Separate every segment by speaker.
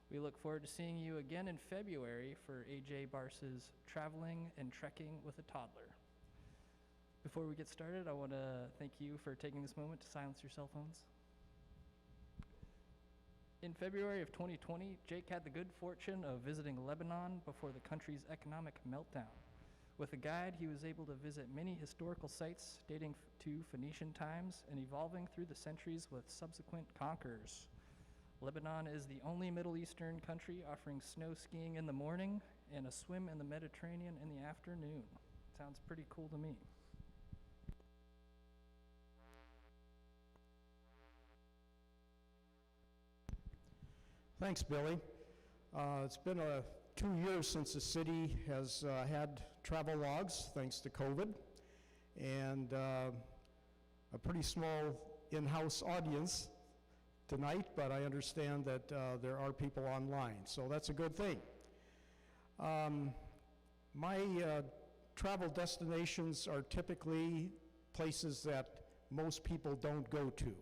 Speaker 1: We look forward to seeing you again in February for AJ Bars's Traveling and Trekking with a Toddler. Before we get started, I want to thank you for taking this moment to silence your cell phones. In February of 2020, Jake had the good fortune of visiting Lebanon before the country's economic meltdown. With a guide, he was able to visit many historical sites dating to Phoenician times and evolving through the centuries with subsequent conquerors. Lebanon is the only Middle Eastern country offering snow skiing in the morning and a swim in the Mediterranean in the afternoon. Sounds pretty cool to me.
Speaker 2: Thanks, Billy. It's been 2 years since the city has had travel logs, thanks to COVID, and a pretty small in-house audience tonight, but I understand that there are people online, so that's a good thing. My travel destinations are typically places that most people don't go to.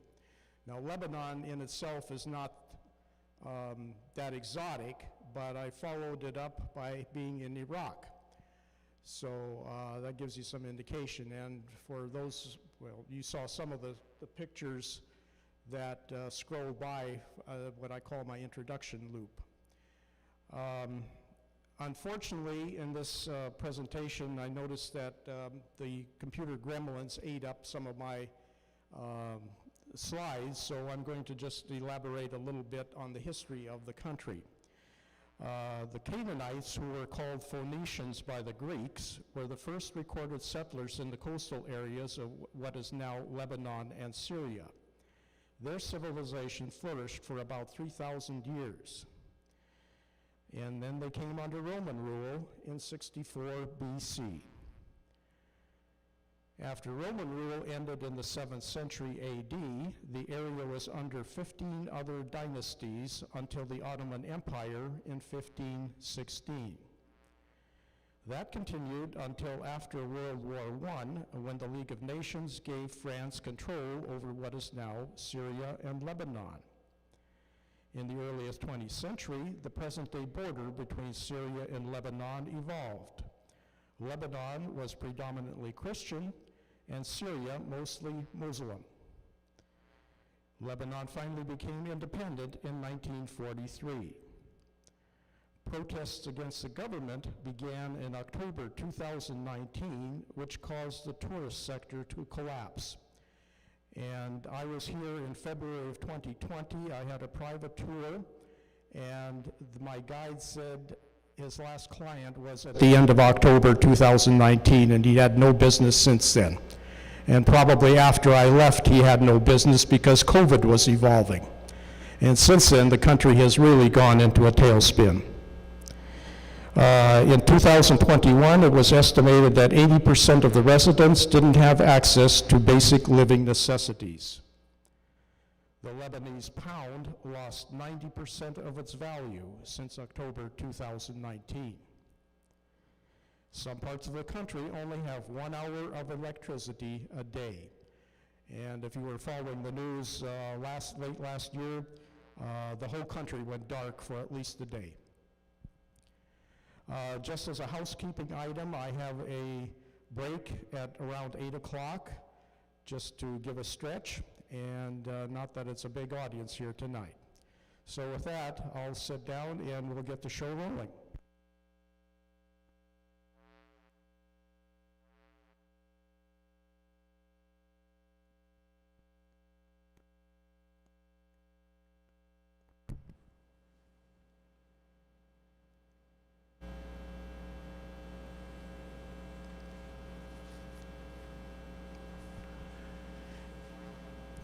Speaker 2: Now, Lebanon in itself is not that exotic, but I followed it up by being in Iraq. So that gives you some indication. And for those, well, you saw some of the pictures that scroll by what I call my introduction loop. Unfortunately, in this presentation, I noticed that the computer gremlins ate up some of my slides, so I'm going to just elaborate a little bit on the history of the country. The Canaanites, who were called Phoenicians by the Greeks, were the first recorded settlers in the coastal areas of what is now Lebanon and Syria. Their civilization flourished for about 3,000 years. And then they came under Roman rule in 64 BC. After Roman rule ended in the 7th century AD, the area was under 15 other dynasties until the Ottoman Empire in 1516. That continued until after World War I, when the League of Nations gave France control over what is now Syria and Lebanon. In the earliest 20th century, the present-day border between Syria and Lebanon evolved. Lebanon was predominantly Christian, and Syria mostly Muslim. Lebanon finally became independent in 1943. Protests against the government began in October 2019, which caused the tourist sector to collapse. And I was here in February of 2020. I had a private tour, and my guide said his last client was at the end of October 2019, and he had no business since then. And probably after I left, he had no business because COVID was evolving. And since then, the country has really gone into a tailspin. In 2021, it was estimated that 80% of the residents didn't have access to basic living necessities. The Lebanese pound lost 90% of its value since October 2019. Some parts of the country only have 1 hour of electricity a day. And if you were following the news late last year, the whole country went dark for at least a day. Just as a housekeeping item, I have a break at around 8 o'clock just to give a stretch, and not that it's a big audience here tonight. So with that, I'll sit down and we'll get the show rolling.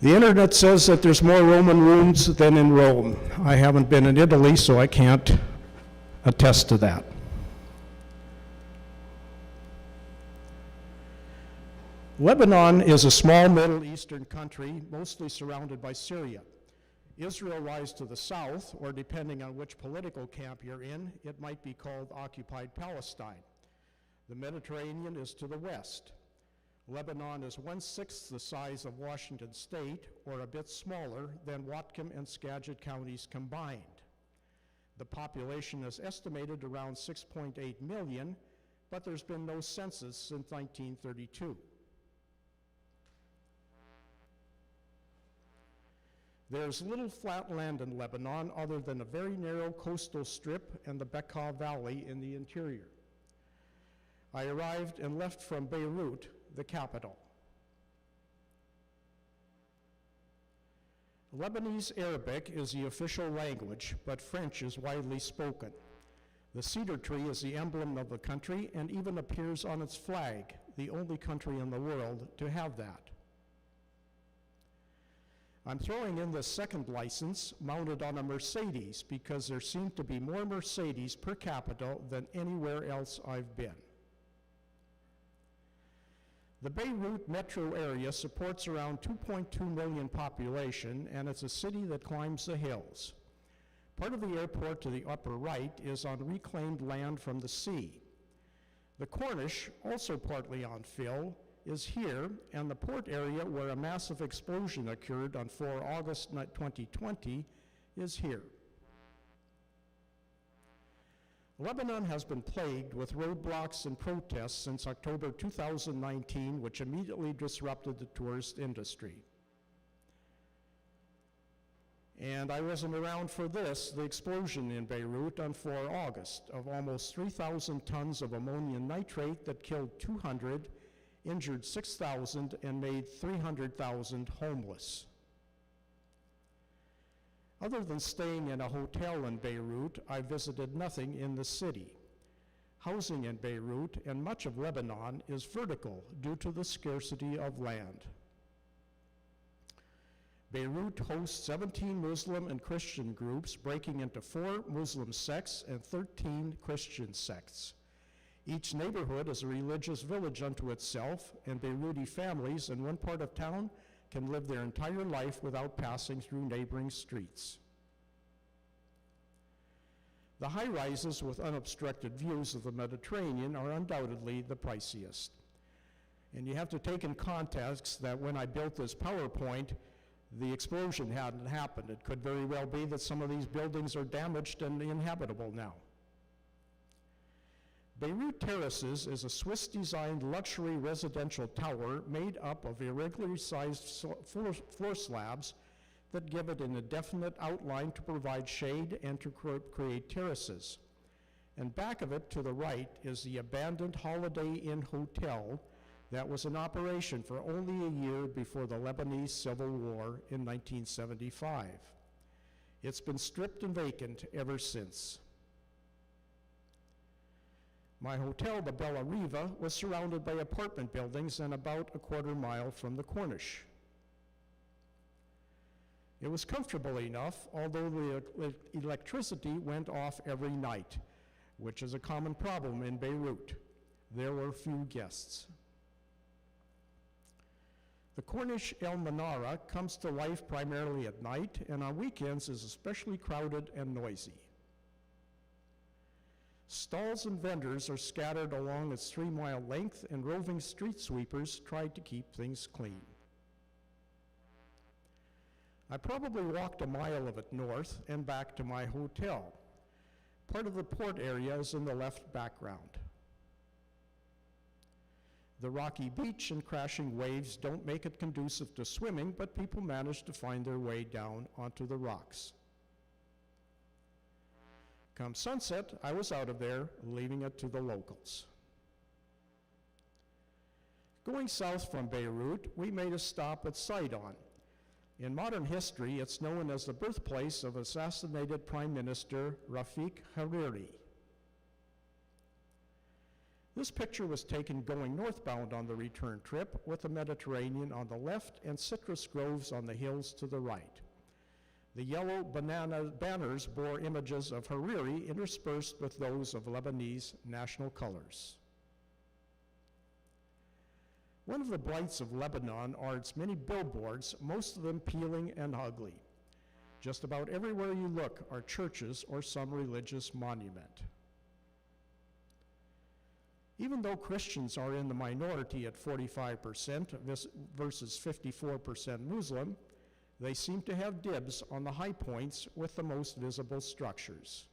Speaker 2: The internet says that there's more Roman ruins than in Rome. I haven't been in Italy, so I can't attest to that. Lebanon is a small Middle Eastern country, mostly surrounded by Syria. Israel lies to the south, or depending on which political camp you're in, it might be called occupied Palestine. The Mediterranean is to the west. Lebanon is 1/6 the size of Washington State, or a bit smaller than Whatcom and Skagit counties combined. The population is estimated around 6.8 million, but there's been no census since 1932. There's little flat land in Lebanon other than a very narrow coastal strip and the Bacca Valley in the interior. I arrived and left from Beirut, the capital. Lebanese Arabic is the official language, but French is widely spoken. The cedar tree is the emblem of the country and even appears on its flag, the only country in the world to have that. I'm throwing in the second license mounted on a Mercedes because there seem to be more Mercedes per capita than anywhere else I've been. The Beirut metro area supports around 2.2 million population, and it's a city that climbs the hills. Part of the airport to the upper right is on reclaimed land from the sea. The Corniche, also partly on fill, is here, and the port area where a massive explosion occurred on 4 August 2020 is here. Lebanon has been plagued with roadblocks and protests since October 2019, which immediately disrupted the tourist industry. And I wasn't around for this, the explosion in Beirut on 4 August of almost 3,000 tons of ammonium nitrate that killed 200, injured 6,000, and made 300,000 homeless. Other than staying in a hotel in Beirut, I visited nothing in the city. Housing in Beirut and much of Lebanon is vertical due to the scarcity of land. Beirut hosts 17 Muslim and Christian groups, breaking into 4 Muslim sects and 13 Christian sects. Each neighborhood is a religious village unto itself, and Beiruti families in one part of town can live their entire life without passing through neighboring streets. The high-rises with unobstructed views of the Mediterranean are undoubtedly the priciest. And you have to take in context that when I built this PowerPoint, the explosion hadn't happened. It could very well be that some of these buildings are damaged and uninhabitable now. Beirut Terraces is a Swiss-designed luxury residential tower made up of irregularly sized floor slabs that give it an indefinite outline to provide shade and to create terraces. And back of it to the right is the abandoned Holiday Inn Hotel that was in operation for only a year before the Lebanese Civil War in 1975. It's been stripped and vacant ever since. My hotel, the Bella Riva, was surrounded by apartment buildings and about a quarter mile from the Corniche. It was comfortable enough, although the electricity went off every night, which is a common problem in Beirut. There were few guests. The Corniche El Manara comes to life primarily at night, and on weekends is especially crowded and noisy. Stalls and vendors are scattered along its 3-mile length, and roving street sweepers try to keep things clean. I probably walked a mile of it north and back to my hotel. Part of the port area is in the left background. The rocky beach and crashing waves don't make it conducive to swimming, but people manage to find their way down onto the rocks. Come sunset, I was out of there, leaving it to the locals. Going south from Beirut, we made a stop at Sidon. In modern history, it's known as the birthplace of assassinated Prime Minister Rafik Hariri. This picture was taken going northbound on the return trip, with the Mediterranean on the left and citrus groves on the hills to the right. The yellow banners bore images of Hariri interspersed with those of Lebanese national colors. One of the blights of Lebanon are its many billboards, most of them peeling and ugly. Just about everywhere you look are churches or some religious monument. Even though Christians are in the minority at 45% versus 54% Muslim, they seem to have dibs on the high points with the most visible structures.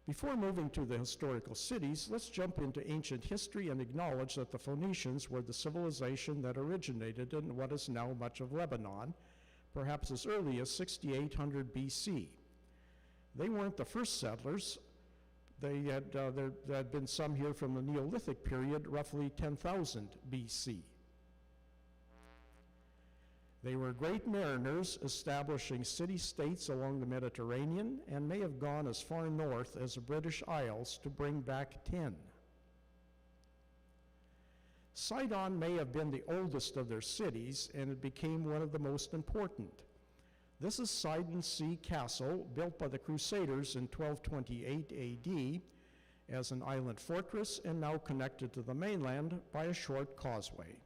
Speaker 2: Before moving to the historical cities, let's jump into ancient history and acknowledge that the Phoenicians were the civilization that originated in what is now much of Lebanon, perhaps as early as 6800 BC. They weren't the first settlers. There had been some here from the Neolithic period, roughly 10,000 BC. They were great mariners, establishing city-states along the Mediterranean, and may have gone as far north as the British Isles to bring back tin. Sidon may have been the oldest of their cities, and it became one of the most important. This is Sidon Sea Castle, built by the Crusaders in 1228 AD as an island fortress and now connected to the mainland by a short causeway.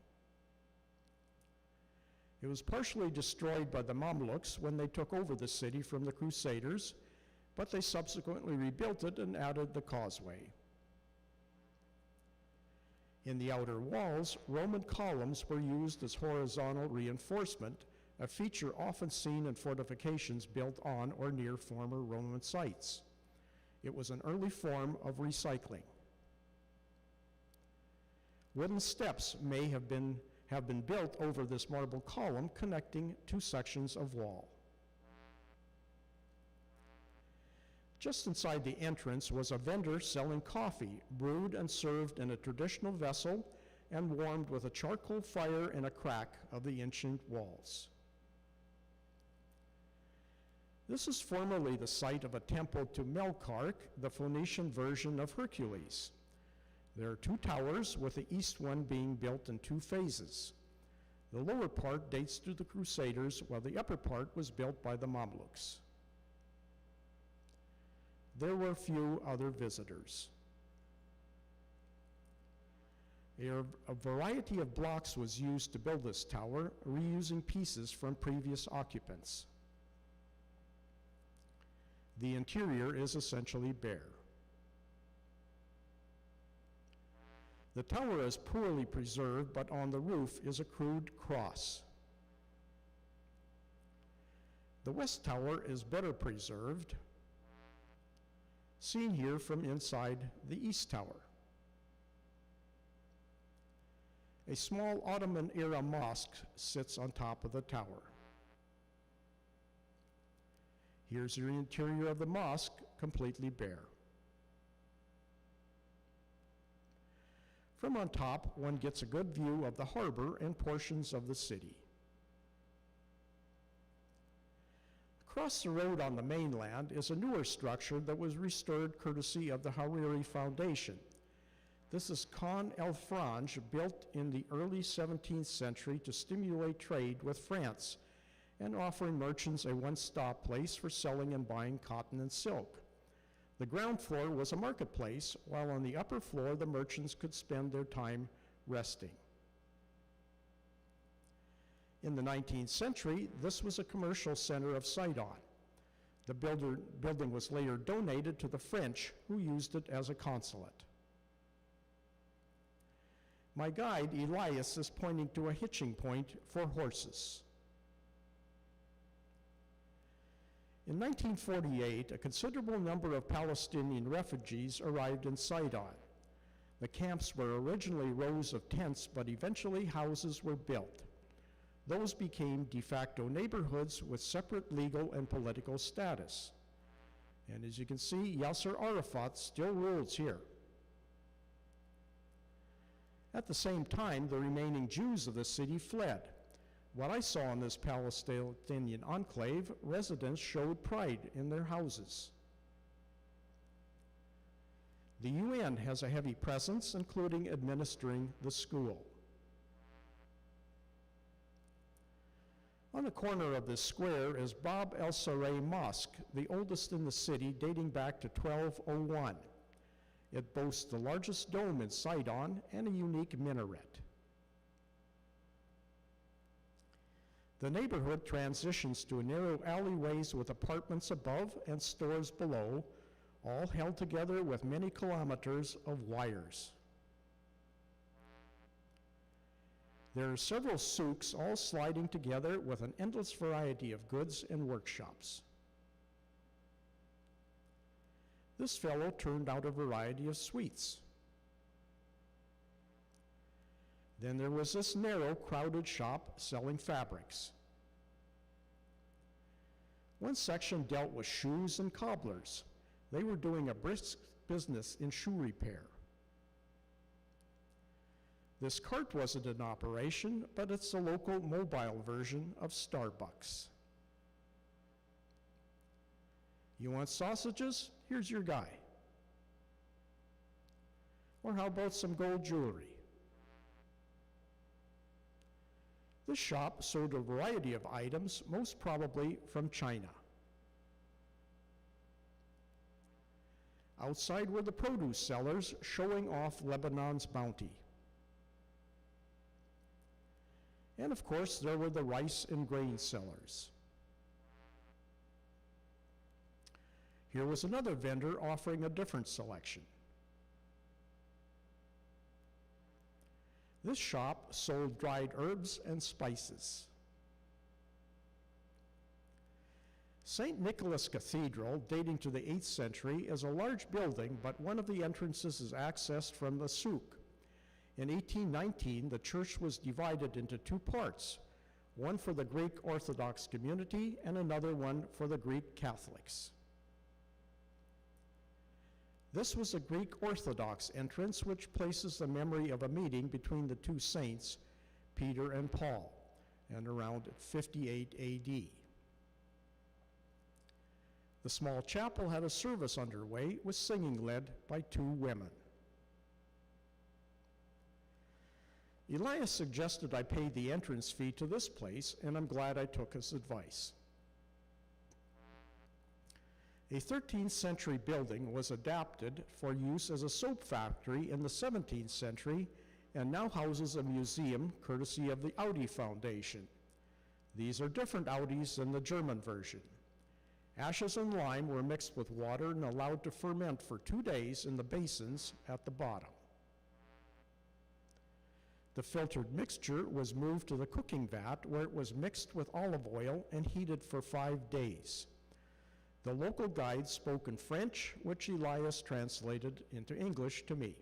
Speaker 2: It was partially destroyed by the Mamluks when they took over the city from the Crusaders, but they subsequently rebuilt it and added the causeway. In the outer walls, Roman columns were used as horizontal reinforcement, a feature often seen in fortifications built on or near former Roman sites. It was an early form of recycling. Wooden steps may have been built over this marble column connecting two sections of wall. Just inside the entrance was a vendor selling coffee, brewed and served in a traditional vessel and warmed with a charcoal fire in a crack of the ancient walls. This is formerly the site of a temple to Melkite, the Phoenician version of Hercules. There are two towers, with the east one being built in two phases. The lower part dates to the Crusaders, while the upper part was built by the Mamluks. There were few other visitors. A variety of blocks was used to build this tower, reusing pieces from previous occupants. The interior is essentially bare. The tower is poorly preserved, but on the roof is a crude cross. The west tower is better preserved, seen here from inside the east tower. A small Ottoman-era mosque sits on top of the tower. Here's the interior of the mosque, completely bare. From on top, one gets a good view of the harbor and portions of the city. Across the road on the mainland is a newer structure that was restored courtesy of the Hariri Foundation. This is Khan El Franj, built in the early 17th century to stimulate trade with France and offering merchants a one-stop place for selling and buying cotton and silk. The ground floor was a marketplace, while on the upper floor the merchants could spend their time resting. In the 19th century, this was a commercial center of Sidon. The building was later donated to the French, who used it as a consulate. My guide, Elias, is pointing to a hitching point for horses. In 1948, a considerable number of Palestinian refugees arrived in Sidon. The camps were originally rows of tents, but eventually houses were built. Those became de facto neighborhoods with separate legal and political status. And as you can see, Yasser Arafat still rules here. At the same time, the remaining Jews of the city fled. What I saw in this Palestinian enclave, residents showed pride in their houses. The UN has a heavy presence, including administering the school. On the corner of this square is Bab Elsare Mosque, the oldest in the city, dating back to 1201. It boasts the largest dome in Sidon and a unique minaret. The neighborhood transitions to narrow alleyways with apartments above and stores below, all held together with many kilometers of wires. There are several souks all sliding together with an endless variety of goods and workshops. This fellow turned out a variety of sweets. Then there was this narrow, crowded shop selling fabrics. One section dealt with shoes and cobblers. They were doing a brisk business in shoe repair. This cart wasn't in operation, but it's a local mobile version of Starbucks. You want sausages? Here's your guy. Or how about some gold jewelry? This shop sold a variety of items, most probably from China. Outside were the produce sellers showing off Lebanon's bounty. And of course, there were the rice and grain sellers. Here was another vendor offering a different selection. This shop sold dried herbs and spices. St. Nicholas Cathedral, dating to the 8th century, is a large building, but one of the entrances is accessed from the souk. In 1819, the church was divided into two parts, one for the Greek Orthodox community and another one for the Greek Catholics. This was a Greek Orthodox entrance, which places the memory of a meeting between the two saints, Peter and Paul, and around 58 AD. The small chapel had a service underway with singing led by two women. Elias suggested I pay the entrance fee to this place, and I'm glad I took his advice. A 13th century building was adapted for use as a soap factory in the 17th century and now houses a museum courtesy of the Audi Foundation. These are different Audis than the German version. Ashes and lime were mixed with water and allowed to ferment for 2 days in the basins at the bottom. The filtered mixture was moved to the cooking vat where it was mixed with olive oil and heated for 5 days. The local guide spoke in French, which Elias translated into English to me.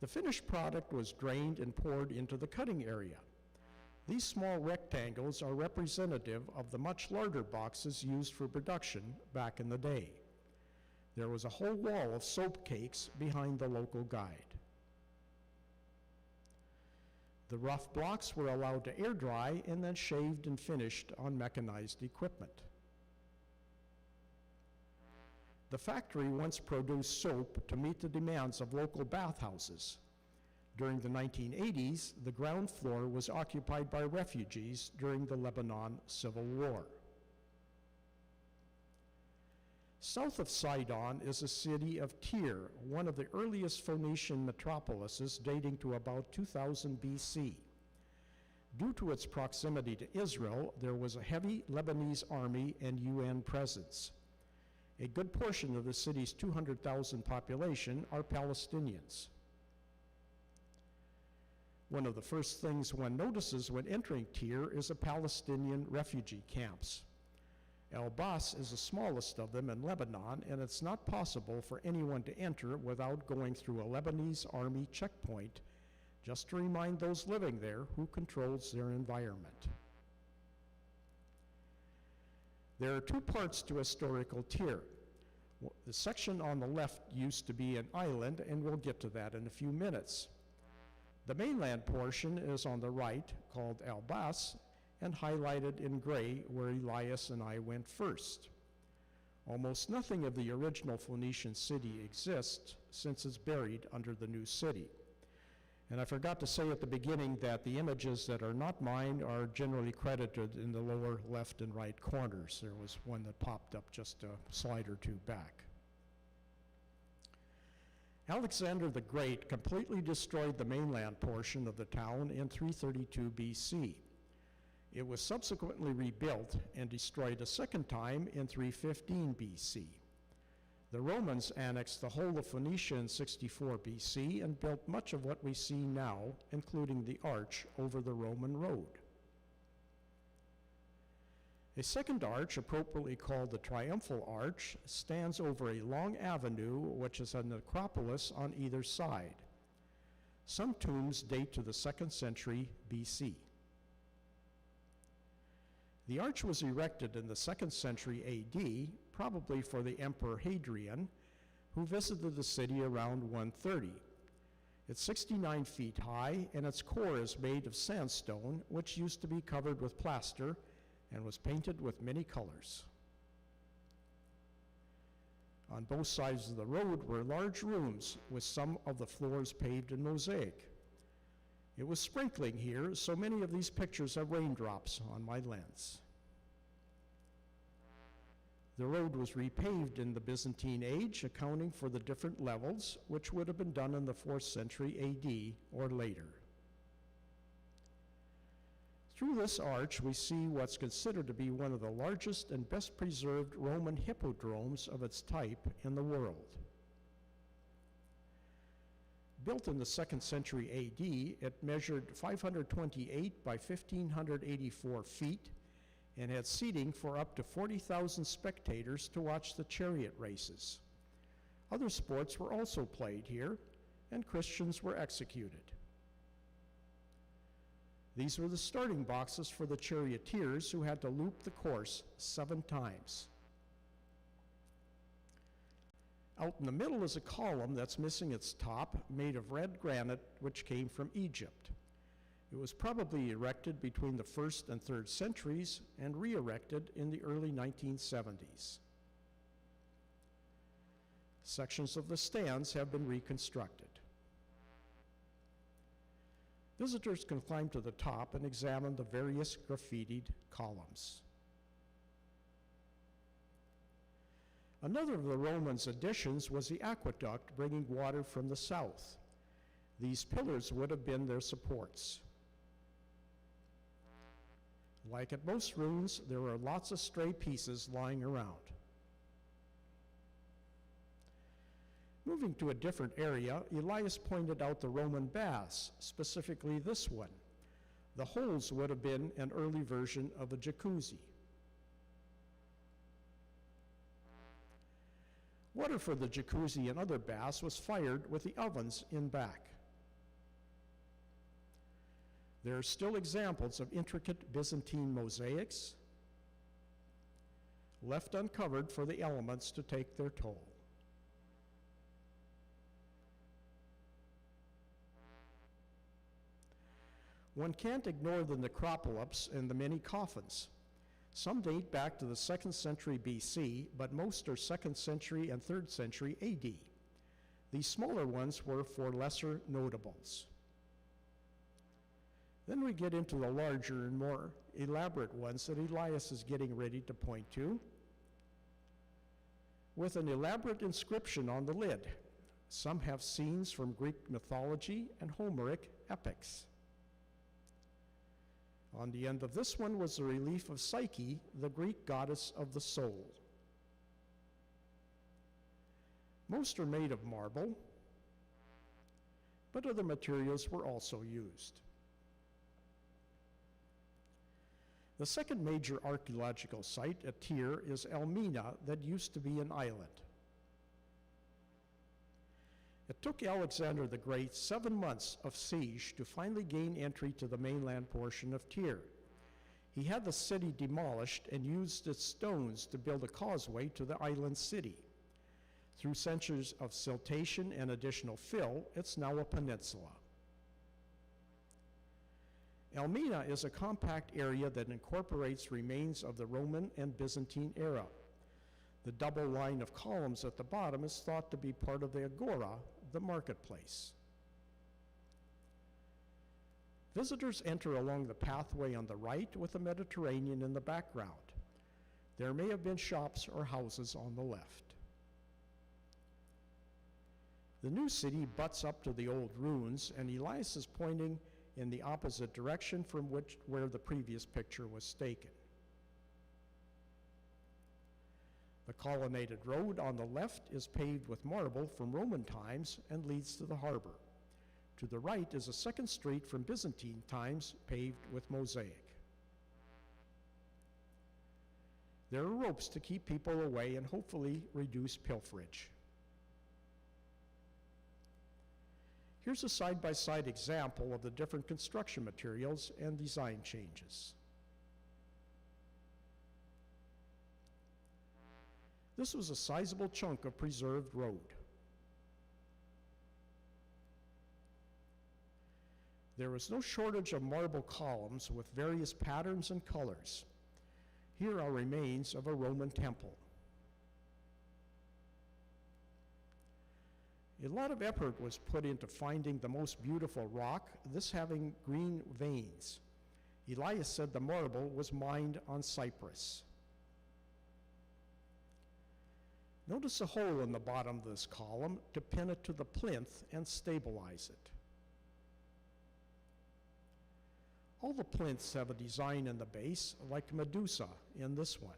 Speaker 2: The finished product was drained and poured into the cutting area. These small rectangles are representative of the much larger boxes used for production back in the day. There was a whole wall of soap cakes behind the local guide. The rough blocks were allowed to air dry and then shaved and finished on mechanized equipment. The factory once produced soap to meet the demands of local bathhouses. During the 1980s, the ground floor was occupied by refugees during the Lebanon Civil War. South of Sidon is the city of Tyre, one of the earliest Phoenician metropolises dating to about 2000 BC. Due to its proximity to Israel, there was a heavy Lebanese army and UN presence. A good portion of the city's 200,000 population are Palestinians. One of the first things one notices when entering Tyre is the Palestinian refugee camps. El-Bas is the smallest of them in Lebanon, and it's not possible for anyone to enter without going through a Lebanese army checkpoint, just to remind those living there who controls their environment. There are two parts to historical Tyre. The section on the left used to be an island, and we'll get to that in a few minutes. The mainland portion is on the right, called El-Bas, and highlighted in gray where Elias and I went first. Almost nothing of the original Phoenician city exists since it's buried under the new city. And I forgot to say at the beginning that the images that are not mine are generally credited in the lower left and right corners. There was one that popped up just a slide or two back. Alexander the Great completely destroyed the mainland portion of the town in 332 BC. It was subsequently rebuilt and destroyed a second time in 315 BC. The Romans annexed the whole of Phoenicia in 64 BC and built much of what we see now, including the arch over the Roman road. A second arch, appropriately called the Triumphal Arch, stands over a long avenue which is a necropolis on either side. Some tombs date to the 2nd century BC. The arch was erected in the 2nd century AD, probably for the Emperor Hadrian, who visited the city around 130. It's 69 feet high, and its core is made of sandstone, which used to be covered with plaster and was painted with many colors. On both sides of the road were large rooms with some of the floors paved in mosaic. It was sprinkling here, so many of these pictures have raindrops on my lens. The road was repaved in the Byzantine age, accounting for the different levels, which would have been done in the 4th century AD or later. Through this arch, we see what's considered to be one of the largest and best preserved Roman hippodromes of its type in the world. Built in the 2nd century AD, it measured 528 by 1,584 feet and had seating for up to 40,000 spectators to watch the chariot races. Other sports were also played here, and Christians were executed. These were the starting boxes for the charioteers who had to loop the course 7 times. Out in the middle is a column that's missing its top, made of red granite, which came from Egypt. It was probably erected between the 1st and 3rd centuries and re-erected in the early 1970s. Sections of the stands have been reconstructed. Visitors can climb to the top and examine the various graffitied columns. Another of the Romans' additions was the aqueduct bringing water from the south. These pillars would have been their supports. Like at most ruins, there are lots of stray pieces lying around. Moving to a different area, Elias pointed out the Roman baths, specifically this one. The holes would have been an early version of a jacuzzi. Water for the jacuzzi and other baths was fired with the ovens in back. There are still examples of intricate Byzantine mosaics left uncovered for the elements to take their toll. One can't ignore the necropolis and the many coffins. Some date back to the 2nd century BC, but most are 2nd century and 3rd century AD. These smaller ones were for lesser notables. Then we get into the larger and more elaborate ones that Elias is getting ready to point to, with an elaborate inscription on the lid. Some have scenes from Greek mythology and Homeric epics. On the end of this one was a relief of Psyche, the Greek goddess of the soul. Most are made of marble, but other materials were also used. The second major archaeological site at Tyre is Elmina, that used to be an island. It took Alexander the Great 7 months of siege to finally gain entry to the mainland portion of Tyre. He had the city demolished and used its stones to build a causeway to the island city. Through centuries of siltation and additional fill, it's now a peninsula. Elmina is a compact area that incorporates remains of the Roman and Byzantine era. The double line of columns at the bottom is thought to be part of the agora, the marketplace. Visitors enter along the pathway on the right with the Mediterranean in the background. There may have been shops or houses on the left. The new city butts up to the old ruins, and Elias is pointing in the opposite direction from where the previous picture was taken. The colonnaded road on the left is paved with marble from Roman times and leads to the harbor. To the right is a second street from Byzantine times paved with mosaic. There are ropes to keep people away and hopefully reduce pilferage. Here's a side-by-side example of the different construction materials and design changes. This was a sizable chunk of preserved road. There was no shortage of marble columns with various patterns and colors. Here are remains of a Roman temple. A lot of effort was put into finding the most beautiful rock, this having green veins. Elias said the marble was mined on Cyprus. Notice a hole in the bottom of this column to pin it to the plinth and stabilize it. All the plinths have a design in the base like Medusa in this one.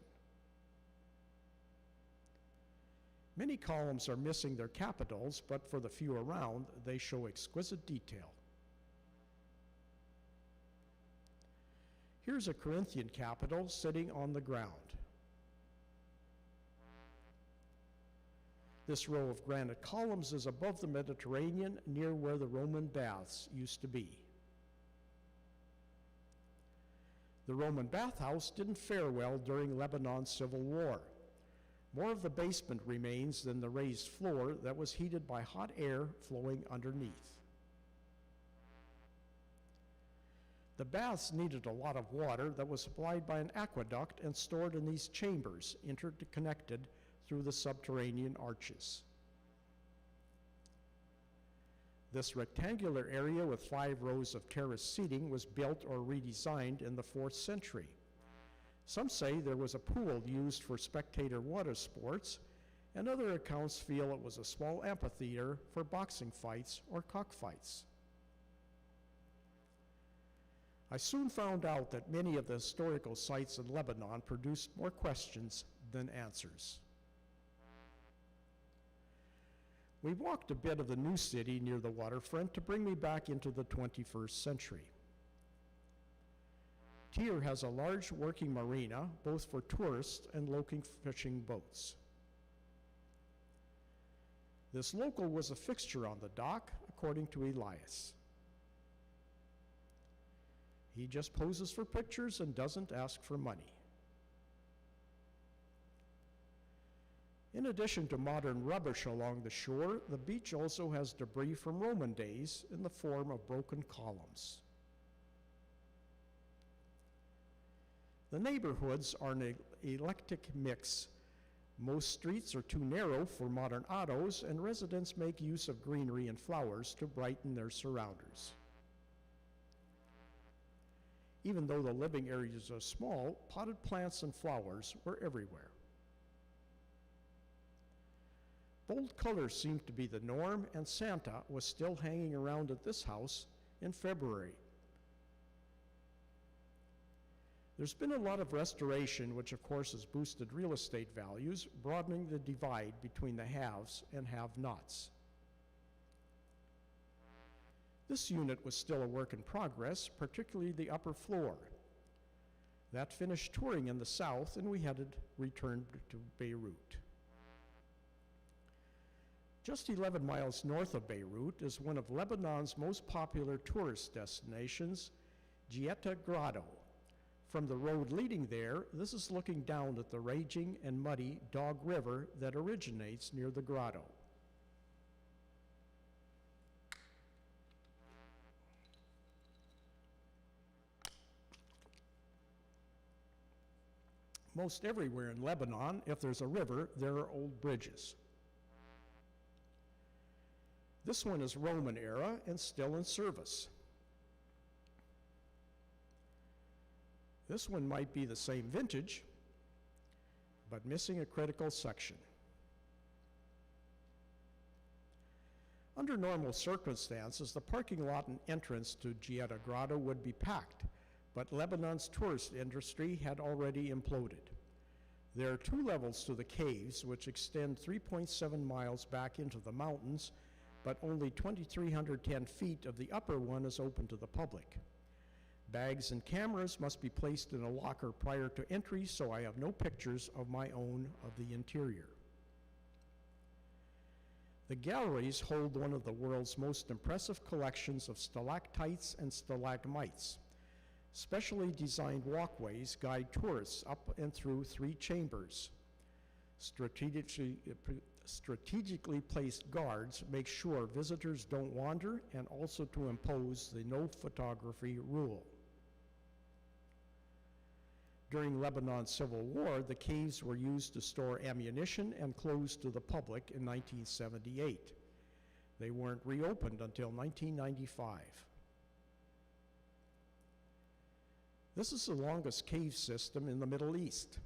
Speaker 2: Many columns are missing their capitals, but for the few around, they show exquisite detail. Here's a Corinthian capital sitting on the ground. This row of granite columns is above the Mediterranean, near where the Roman baths used to be. The Roman bathhouse didn't fare well during Lebanon's civil war. More of the basement remains than the raised floor that was heated by hot air flowing underneath. The baths needed a lot of water that was supplied by an aqueduct and stored in these chambers, interconnected through the subterranean arches. This rectangular area with 5 rows of terraced seating was built or redesigned in the 4th century. Some say there was a pool used for spectator water sports, and other accounts feel it was a small amphitheater for boxing fights or cockfights. I soon found out that many of the historical sites in Lebanon produced more questions than answers. We walked a bit of the new city near the waterfront to bring me back into the 21st century. Tyre has a large working marina, both for tourists and local fishing boats. This local was a fixture on the dock, according to Elias. He just poses for pictures and doesn't ask for money. In addition to modern rubbish along the shore, the beach also has debris from Roman days in the form of broken columns. The neighborhoods are an eclectic mix. Most streets are too narrow for modern autos, and residents make use of greenery and flowers to brighten their surroundings. Even though the living areas are small, potted plants and flowers were everywhere. Bold colors seemed to be the norm, and Santa was still hanging around at this house in February. There's been a lot of restoration, which of course has boosted real estate values, broadening the divide between the haves and have-nots. This unit was still a work in progress, particularly the upper floor. That finished touring in the south, and we returned to Beirut. Just 11 miles north of Beirut is one of Lebanon's most popular tourist destinations, Gieta Grotto. From the road leading there, this is looking down at the raging and muddy Dog River that originates near the grotto. Most everywhere in Lebanon, if there's a river, there are old bridges. This one is Roman era and still in service. This one might be the same vintage, but missing a critical section. Under normal circumstances, the parking lot and entrance to Gieta Grotto would be packed, but Lebanon's tourist industry had already imploded. There are 2 levels to the caves, which extend 3.7 miles back into the mountains, but only 2,310 feet of the upper one is open to the public. Bags and cameras must be placed in a locker prior to entry, so I have no pictures of my own of the interior. The galleries hold one of the world's most impressive collections of stalactites and stalagmites. Specially designed walkways guide tourists up and through 3 chambers. Strategically placed guards make sure visitors don't wander, and also to impose the no photography rule. During Lebanon's civil war, the caves were used to store ammunition and closed to the public in 1978. They weren't reopened until 1995. This is the longest cave system in the Middle East.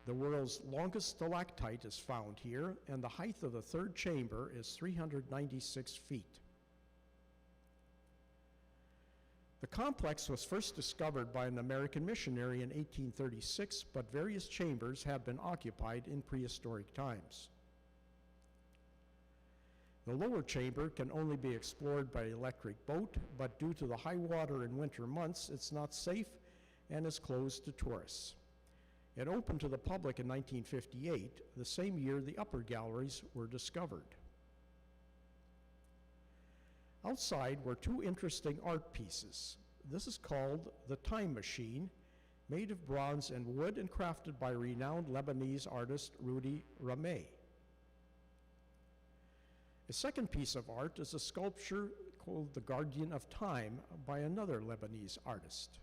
Speaker 2: The world's longest stalactite is found here, and the height of the 3rd chamber is 396 feet. The complex was first discovered by an American missionary in 1836, but various chambers have been occupied in prehistoric times. The lower chamber can only be explored by electric boat, but due to the high water in winter months, it's not safe and is closed to tourists. It opened to the public in 1958, the same year the upper galleries were discovered. Outside were 2 interesting art pieces. This is called the Time Machine, made of bronze and wood and crafted by renowned Lebanese artist Rudy Rameh. A second piece of art is a sculpture called the Guardian of Time by another Lebanese artist.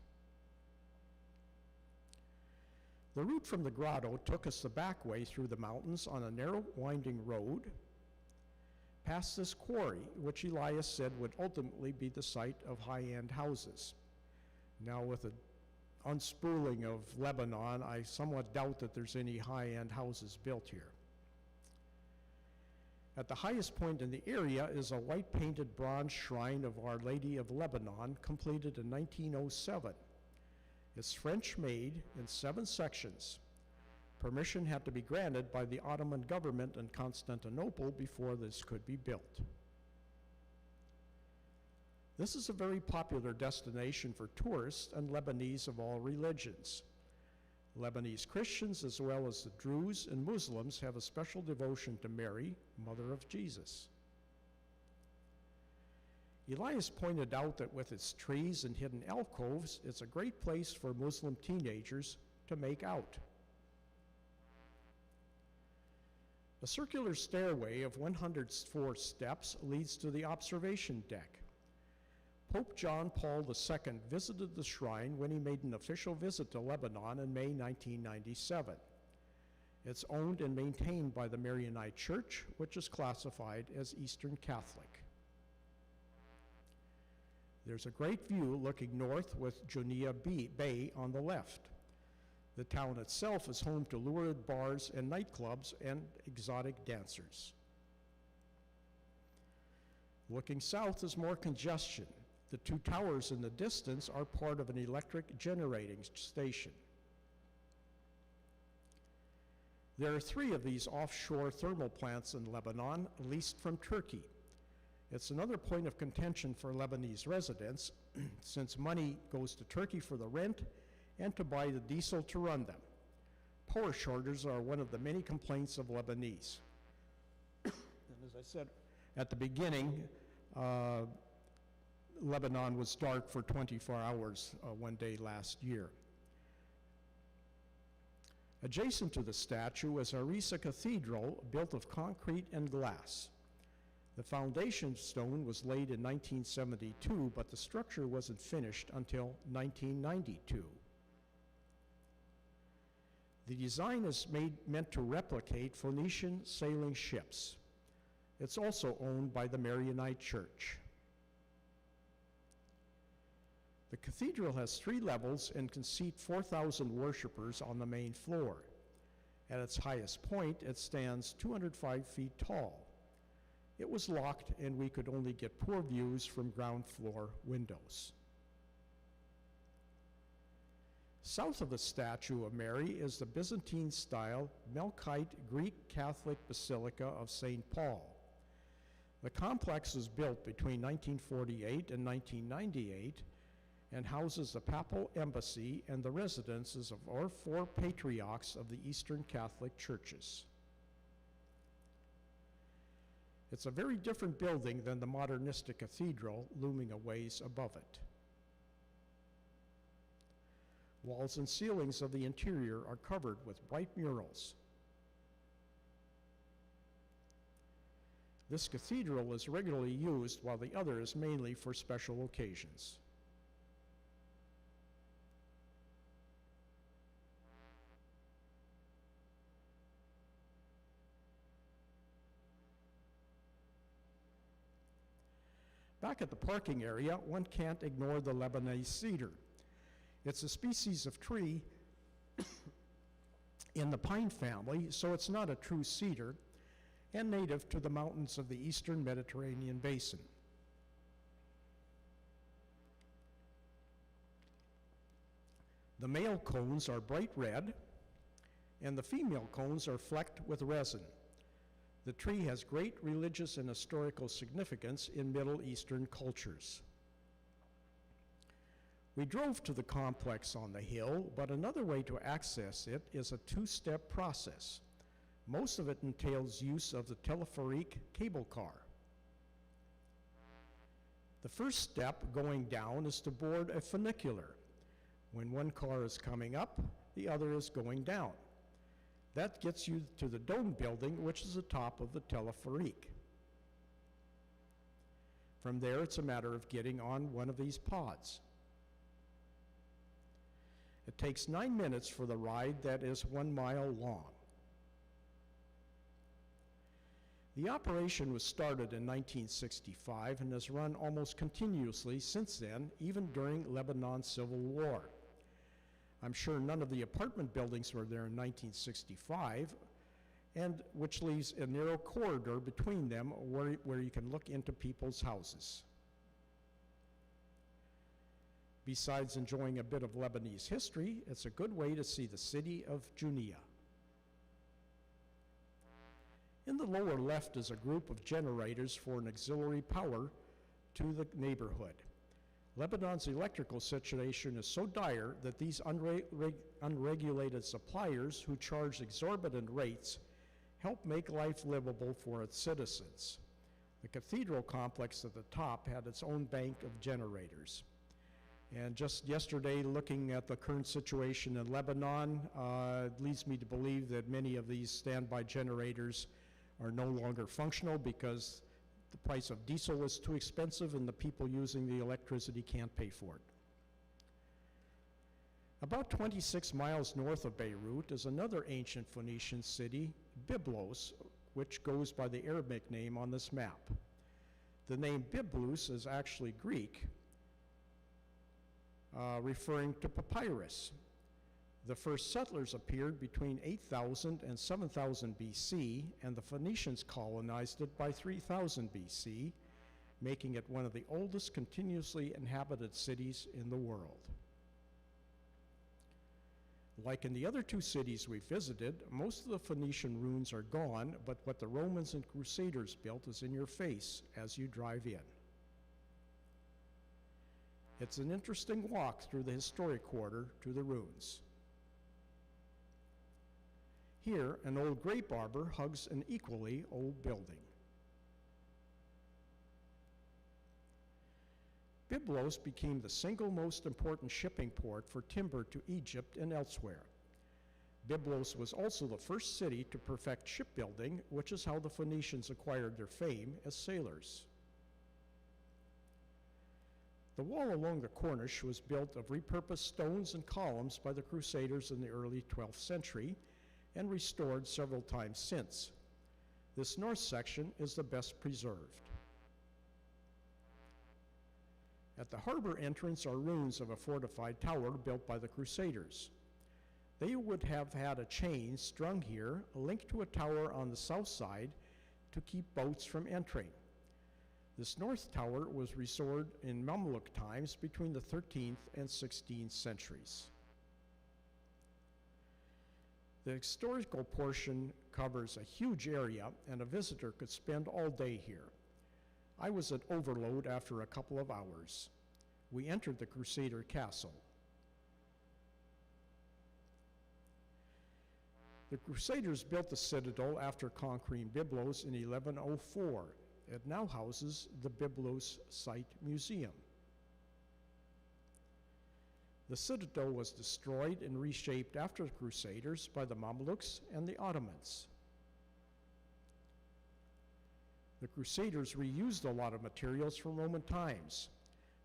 Speaker 2: The route from the grotto took us the back way through the mountains on a narrow, winding road, past this quarry, which Elias said would ultimately be the site of high-end houses. Now, with the unspooling of Lebanon, I somewhat doubt that there's any high-end houses built here. At the highest point in the area is a white-painted bronze shrine of Our Lady of Lebanon, completed in 1907. It's French-made in 7 sections. Permission had to be granted by the Ottoman government in Constantinople before this could be built. This is a very popular destination for tourists and Lebanese of all religions. Lebanese Christians, as well as the Druze and Muslims, have a special devotion to Mary, Mother of Jesus. Elias pointed out that with its trees and hidden alcoves, it's a great place for Muslim teenagers to make out. A circular stairway of 104 steps leads to the observation deck. Pope John Paul II visited the shrine when he made an official visit to Lebanon in May 1997. It's owned and maintained by the Maronite Church, which is classified as Eastern Catholic. There's a great view looking north with Junia Bay on the left. The town itself is home to lurid bars and nightclubs and exotic dancers. Looking south is more congestion. The 2 towers in the distance are part of an electric generating station. There are 3 of these offshore thermal plants in Lebanon, leased from Turkey. It's another point of contention for Lebanese residents, since money goes to Turkey for the rent and to buy the diesel to run them. Power shortages are one of the many complaints of Lebanese. And as I said at the beginning, Lebanon was dark for 24 hours one day last year. Adjacent to the statue is Arisa Cathedral, built of concrete and glass. The foundation stone was laid in 1972, but the structure wasn't finished until 1992. The design is meant to replicate Phoenician sailing ships. It's also owned by the Maronite Church. The cathedral has 3 levels and can seat 4,000 worshipers on the main floor. At its highest point, it stands 205 feet tall. It was locked, and we could only get poor views from ground floor windows. South of the statue of Mary is the Byzantine-style Melkite Greek Catholic Basilica of St. Paul. The complex was built between 1948 and 1998 and houses the papal embassy and the residences of our 4 patriarchs of the Eastern Catholic Churches. It's a very different building than the modernistic cathedral looming a ways above it. Walls and ceilings of the interior are covered with bright murals. This cathedral is regularly used, while the other is mainly for special occasions. Back at the parking area, one can't ignore the Lebanese cedar. It's a species of tree in the pine family, so it's not a true cedar, and native to the mountains of the eastern Mediterranean basin. The male cones are bright red, and the female cones are flecked with resin. The tree has great religious and historical significance in Middle Eastern cultures. We drove to the complex on the hill, but another way to access it is a 2-step process. Most of it entails use of the telepheric cable car. The first step going down is to board a funicular. When one car is coming up, the other is going down. That gets you to the dome building, which is the top of the telepheric. From there, it's a matter of getting on one of these pods. It takes 9 minutes for the ride that is 1 mile long. The operation was started in 1965 and has run almost continuously since then, even during Lebanon's civil war. I'm sure none of the apartment buildings were there in 1965, and which leaves a narrow corridor between them where you can look into people's houses. Besides enjoying a bit of Lebanese history, it's a good way to see the city of Junia. In the lower left is a group of generators for an auxiliary power to the neighborhood. Lebanon's electrical situation is so dire that these unregulated suppliers who charge exorbitant rates help make life livable for its citizens. The cathedral complex at the top had its own bank of generators. And just yesterday, looking at the current situation in Lebanon, leads me to believe that many of these standby generators are no longer functional because the price of diesel is too expensive and the people using the electricity can't pay for it. About 26 miles north of Beirut is another ancient Phoenician city, Biblos, which goes by the Arabic name on this map. The name Biblos is actually Greek, referring to papyrus. The first settlers appeared between 8,000 and 7,000 BC, and the Phoenicians colonized it by 3,000 BC, making it one of the oldest continuously inhabited cities in the world. Like in the other 2 cities we visited, most of the Phoenician ruins are gone, but what the Romans and Crusaders built is in your face as you drive in. It's an interesting walk through the historic quarter to the ruins. Here, an old grape arbor hugs an equally old building. Biblos became the single most important shipping port for timber to Egypt and elsewhere. Biblos was also the first city to perfect shipbuilding, which is how the Phoenicians acquired their fame as sailors. The wall along the Corniche was built of repurposed stones and columns by the Crusaders in the early 12th century and restored several times since. This north section is the best preserved. At the harbor entrance are ruins of a fortified tower built by the Crusaders. They would have had a chain strung here, linked to a tower on the south side to keep boats from entering. This north tower was restored in Mamluk times between the 13th and 16th centuries. The historical portion covers a huge area, and a visitor could spend all day here. I was at overload after a couple of hours. we entered the Crusader Castle. The Crusaders built the citadel after conquering Biblos in 1104. It now houses the Biblos Site Museum. The citadel was destroyed and reshaped after the Crusaders by the Mamluks and the Ottomans. The Crusaders reused a lot of materials from Roman times.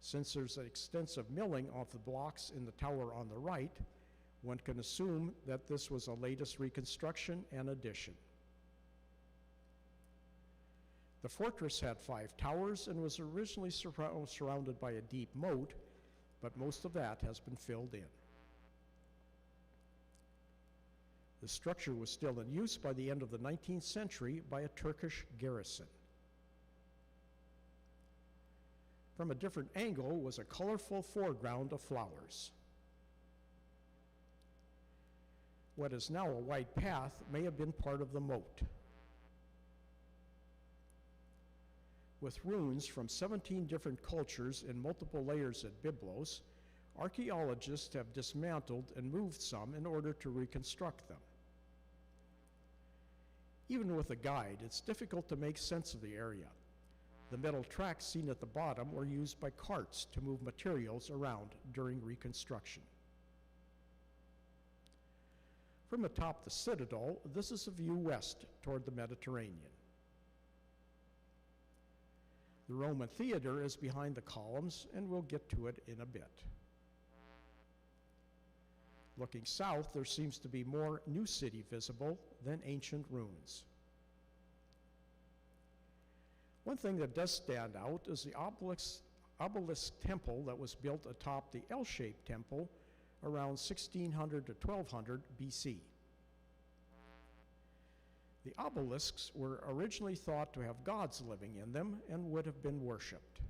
Speaker 2: Since there's an extensive milling of the blocks in the tower on the right, one can assume that this was a latest reconstruction and addition. The fortress had 5 towers and was originally surrounded by a deep moat, but most of that has been filled in. The structure was still in use by the end of the 19th century by a Turkish garrison. From a different angle was a colorful foreground of flowers. What is now a wide path may have been part of the moat. With ruins from 17 different cultures in multiple layers at Biblos, archaeologists have dismantled and moved some in order to reconstruct them. Even with a guide, it's difficult to make sense of the area. The metal tracks seen at the bottom were used by carts to move materials around during reconstruction. From atop the citadel, this is a view west toward the Mediterranean. The Roman theater is behind the columns, and we'll get to it in a bit. Looking south, there seems to be more new city visible than ancient ruins. One thing that does stand out is the Obelisk Temple that was built atop the L-shaped temple around 1600 to 1200 BC. The obelisks were originally thought to have gods living in them and would have been worshipped.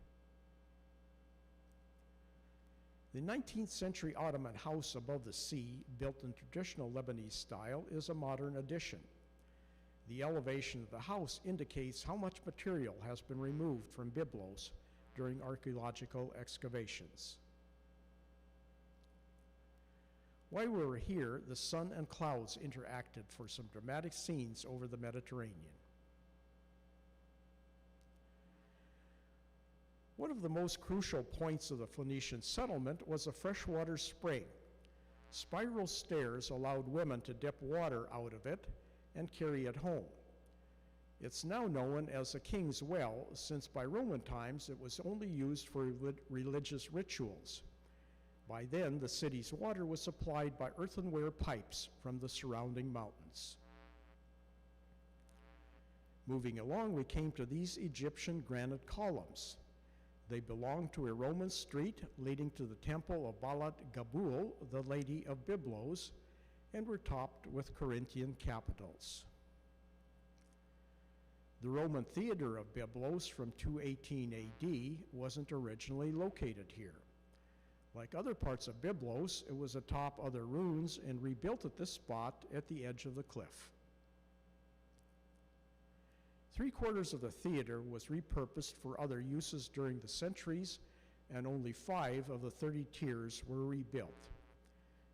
Speaker 2: The 19th century Ottoman house above the sea, built in traditional Lebanese style, is a modern addition. The elevation of the house indicates how much material has been removed from Biblos during archaeological excavations. While we were here, the sun and clouds interacted for some dramatic scenes over the Mediterranean. One of the most crucial points of the Phoenician settlement was a freshwater spring. Spiral stairs allowed women to dip water out of it and carry it home. It's now known as a king's well, since by Roman times it was only used for religious rituals. By then, the city's water was supplied by earthenware pipes from the surrounding mountains. Moving along, we came to these Egyptian granite columns. They belonged to a Roman street leading to the temple of Balat Gabul, the Lady of Biblos, and were topped with Corinthian capitals. The Roman theater of Biblos from 218 AD wasn't originally located here. Like other parts of Biblos, it was atop other ruins and rebuilt at this spot at the edge of the cliff. 3/4 of the theater was repurposed for other uses during the centuries, and only 5 of the 30 tiers were rebuilt.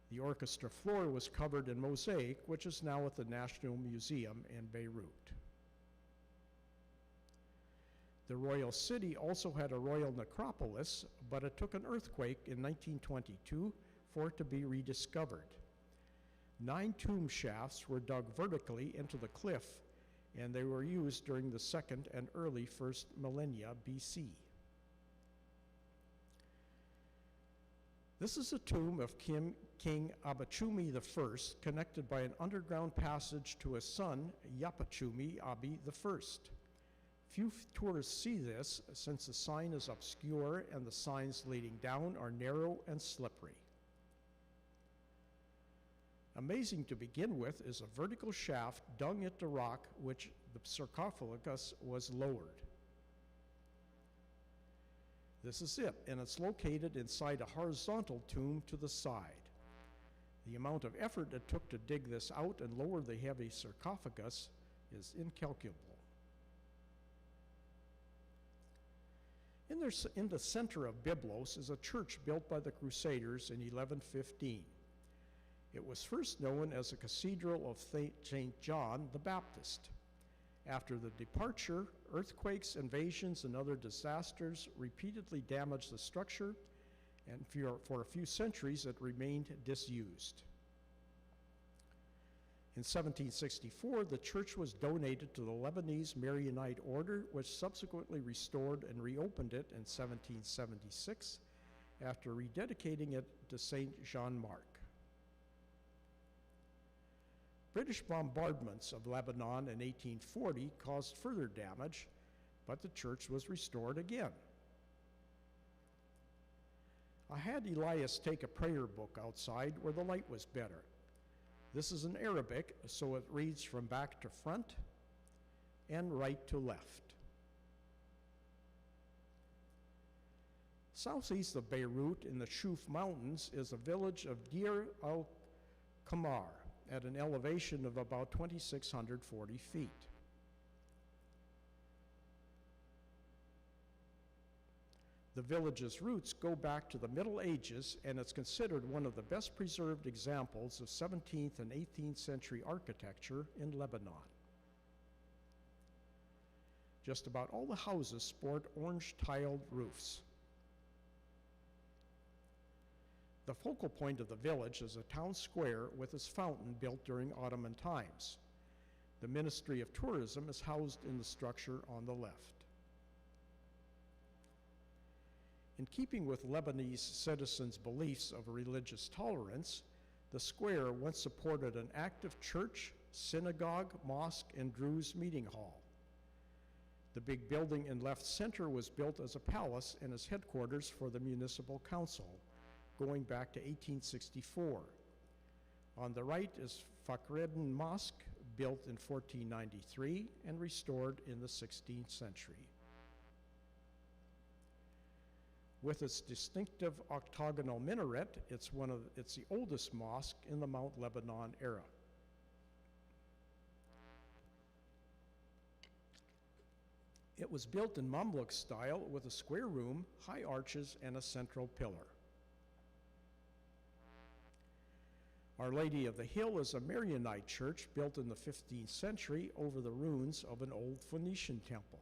Speaker 2: The orchestra floor was covered in mosaic, which is now at the National Museum in Beirut. The royal city also had a royal necropolis, but it took an earthquake in 1922 for it to be rediscovered. 9 tomb shafts were dug vertically into the cliff, and they were used during the 2nd and early 1st millennia BC. This is a tomb of King Abachumi I, connected by an underground passage to his son, Yapachumi Abi I. Few tourists see this, since the sign is obscure and the signs leading down are narrow and slippery. Amazing to begin with is a vertical shaft dug into rock which the sarcophagus was lowered. This is it, and it's located inside a horizontal tomb to the side. The amount of effort it took to dig this out and lower the heavy sarcophagus is incalculable. In the center of Biblos is a church built by the Crusaders in 1115. It was first known as the Cathedral of St. John the Baptist. After the departure, earthquakes, invasions, and other disasters repeatedly damaged the structure, and for a few centuries it remained disused. In 1764, the church was donated to the Lebanese Maronite order, which subsequently restored and reopened it in 1776 after rededicating it to Saint Jean Marc. British bombardments of Lebanon in 1840 caused further damage, but the church was restored again. I had Elias take a prayer book outside where the light was better. This is in Arabic, so it reads from back to front and right to left. Southeast of Beirut in the Shuf Mountains is the village of Deir al-Qamar at an elevation of about 2,640 feet. The village's roots go back to the Middle Ages, and it's considered one of the best preserved examples of 17th and 18th century architecture in Lebanon. Just about all the houses sport orange tiled roofs. The focal point of the village is a town square with its fountain built during Ottoman times. The Ministry of Tourism is housed in the structure on the left. In keeping with Lebanese citizens' beliefs of religious tolerance, the square once supported an active church, synagogue, mosque, and Druze meeting hall. The big building in left center was built as a palace and as headquarters for the municipal council, going back to 1864. On the right is Freshwater Mosque, built in 1493 and restored in the 16th century. With its distinctive octagonal minaret, it's the oldest mosque in the Mount Lebanon era. It was built in Mamluk style with a square room, high arches, and a central pillar. Our Lady of the Hill is a Maronite church built in the 15th century over the ruins of an old Phoenician temple.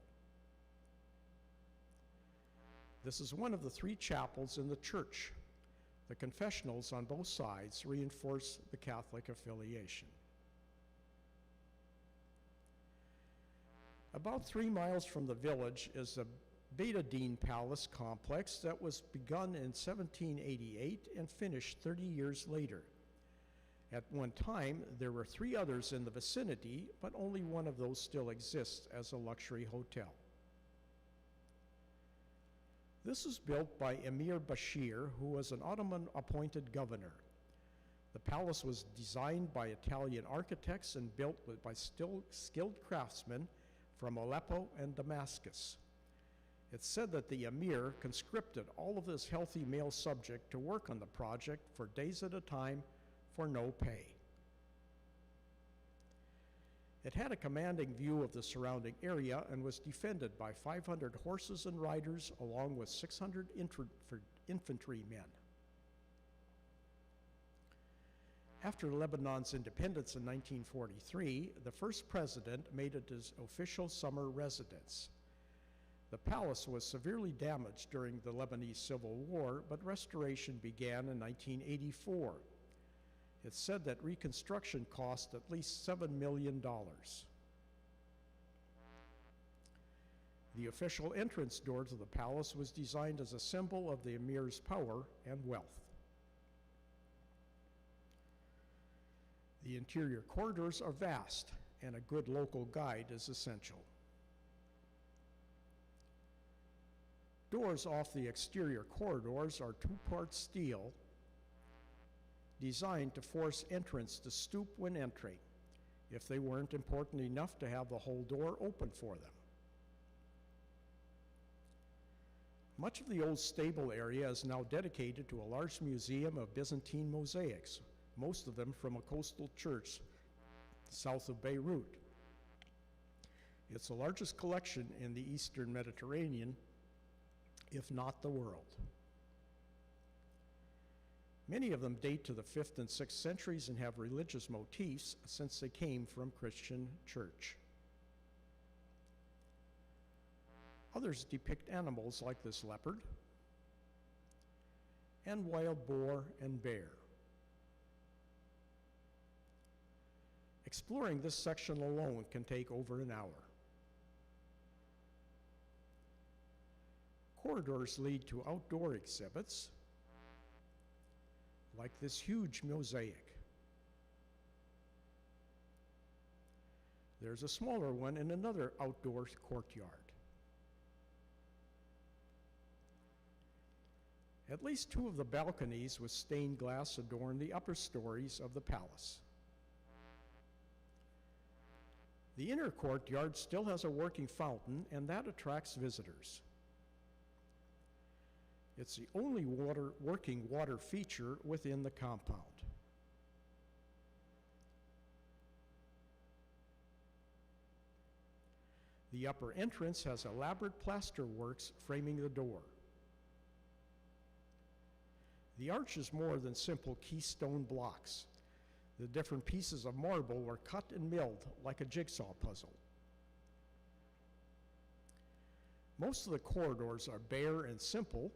Speaker 2: This is one of the three chapels in the church. The confessionals on both sides reinforce the Catholic affiliation. About 3 miles from the village is the Betadine Palace complex that was begun in 1788 and finished 30 years later. At one time, there were 3 others in the vicinity, but only one of those still exists as a luxury hotel. This was built by Emir Bashir, who was an Ottoman-appointed governor. The palace was designed by Italian architects and built by skilled craftsmen from Aleppo and Damascus. It's said that the Emir conscripted all of his healthy male subject to work on the project for days at a time for no pay. It had a commanding view of the surrounding area and was defended by 500 horses and riders along with 600 infantrymen. After Lebanon's independence in 1943, the first president made it his official summer residence. The palace was severely damaged during the Lebanese Civil War, but restoration began in 1984. It's said that reconstruction cost at least $7 million. The official entrance door to the palace was designed as a symbol of the emir's power and wealth. The interior corridors are vast, and a good local guide is essential. Doors off the exterior corridors are 2-part steel, designed to force entrants to stoop when entering, if they weren't important enough to have the whole door open for them. Much of the old stable area is now dedicated to a large museum of Byzantine mosaics, most of them from a coastal church south of Beirut. It's the largest collection in the Eastern Mediterranean if not the world. Many of them date to the 5th and 6th centuries and have religious motifs since they came from Christian church. Others depict animals like this leopard and wild boar and bear. Exploring this section alone can take over an hour. Corridors lead to outdoor exhibits, like this huge mosaic. There's a smaller one in another outdoor courtyard. At least 2 of the balconies with stained glass adorn the upper stories of the palace. The inner courtyard still has a working fountain, and that attracts visitors. It's the only working water feature within the compound. The upper entrance has elaborate plaster works framing the door. The arch is more than simple keystone blocks. The different pieces of marble were cut and milled like a jigsaw puzzle. Most of the corridors are bare and simple,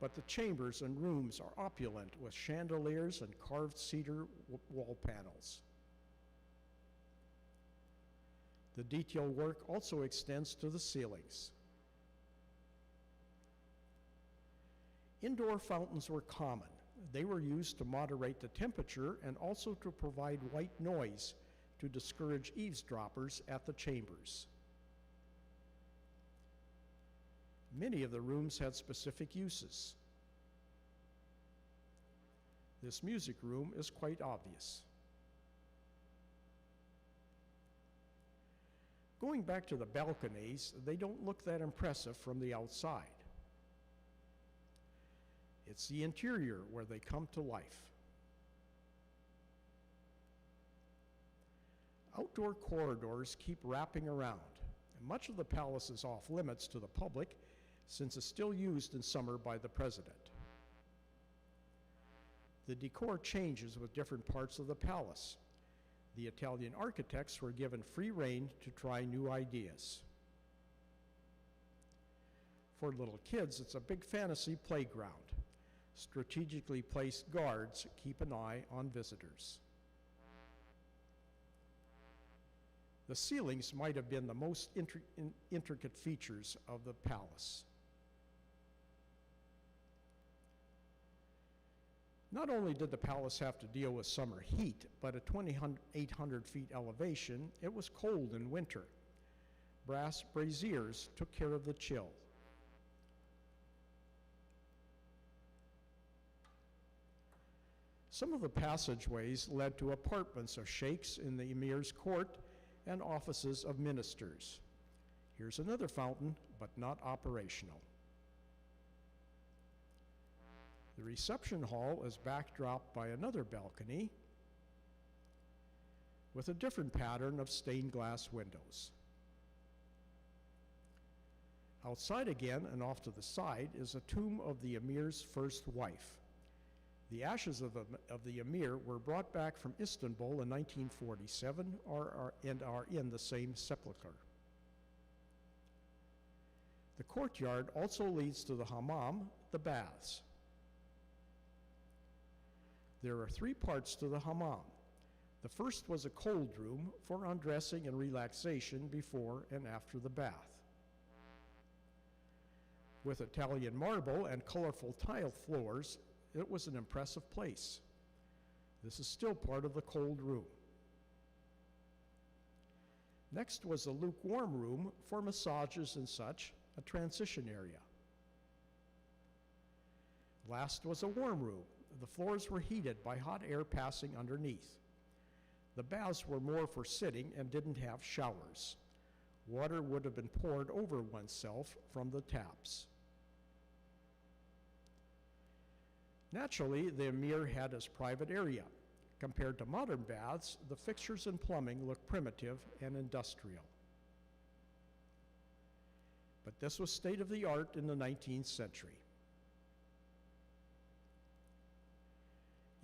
Speaker 2: but the chambers and rooms are opulent with chandeliers and carved cedar wall panels. The detail work also extends to the ceilings. Indoor fountains were common. They were used to moderate the temperature and also to provide white noise to discourage eavesdroppers at the chambers. Many of the rooms had specific uses. This music room is quite obvious. Going back to the balconies, they don't look that impressive from the outside. It's the interior where they come to life. Outdoor corridors keep wrapping around, and much of the palace is off limits to the public since it's still used in summer by the president. The decor changes with different parts of the palace. The Italian architects were given free rein to try new ideas. For little kids, it's a big fantasy playground. Strategically placed guards keep an eye on visitors. The ceilings might have been the most intricate features of the palace. Not only did the palace have to deal with summer heat, but at 2,800 feet elevation, it was cold in winter. Brass braziers took care of the chill. Some of the passageways led to apartments of sheikhs in the emir's court and offices of ministers. Here's another fountain, but not operational. The reception hall is backdropped by another balcony with a different pattern of stained glass windows. Outside again and off to the side is a tomb of the emir's first wife. The ashes of the emir were brought back from Istanbul in 1947 and are in the same sepulchre. The courtyard also leads to the hammam, the baths. There are 3 parts to the hammam. The first was a cold room for undressing and relaxation before and after the bath. With Italian marble and colorful tile floors, it was an impressive place. This is still part of the cold room. Next was the lukewarm room for massages and such, a transition area. Last was a warm room. The floors were heated by hot air passing underneath. The baths were more for sitting and didn't have showers. Water would have been poured over oneself from the taps. Naturally, the emir had his private area. Compared to modern baths, the fixtures and plumbing look primitive and industrial. but this was state-of-the-art in the 19th century.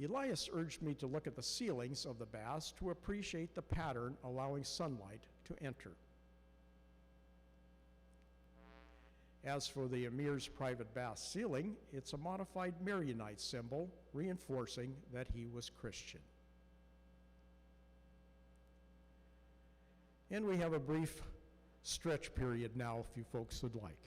Speaker 2: Elias urged me to look at the ceilings of the baths to appreciate the pattern allowing sunlight to enter. As for the emir's private bath ceiling, it's a modified Marionite symbol, reinforcing that he was Christian. And we have a brief stretch period now, if you folks would like.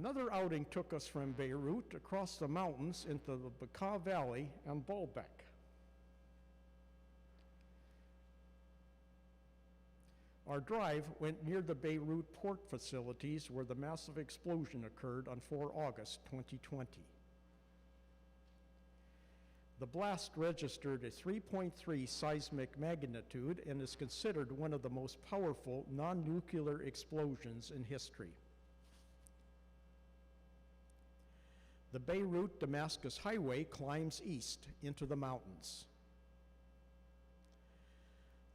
Speaker 2: Another outing took us from Beirut across the mountains into the Bacca Valley and Balbach. Our drive went near the Beirut port facilities where the massive explosion occurred on 4 August 2020. The blast registered a 3.3 seismic magnitude and is considered one of the most powerful non-nuclear explosions in history. The Beirut-Damascus highway climbs east into the mountains.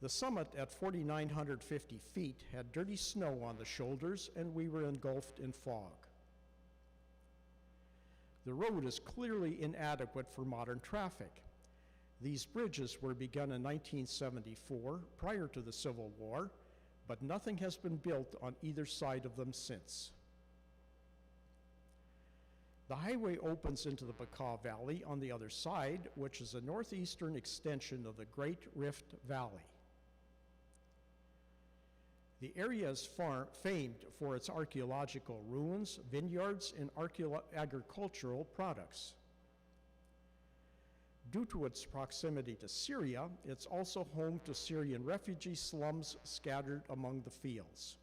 Speaker 2: The summit at 4,950 feet had dirty snow on the shoulders, and we were engulfed in fog. The road is clearly inadequate for modern traffic. These bridges were begun in 1974, prior to the Civil War, but nothing has been built on either side of them since. The highway opens into the Bacca Valley on the other side, which is a northeastern extension of the Great Rift Valley. The area is famed for its archaeological ruins, vineyards, and agricultural products. Due to its proximity to Syria, it's also home to Syrian refugee slums scattered among the fields.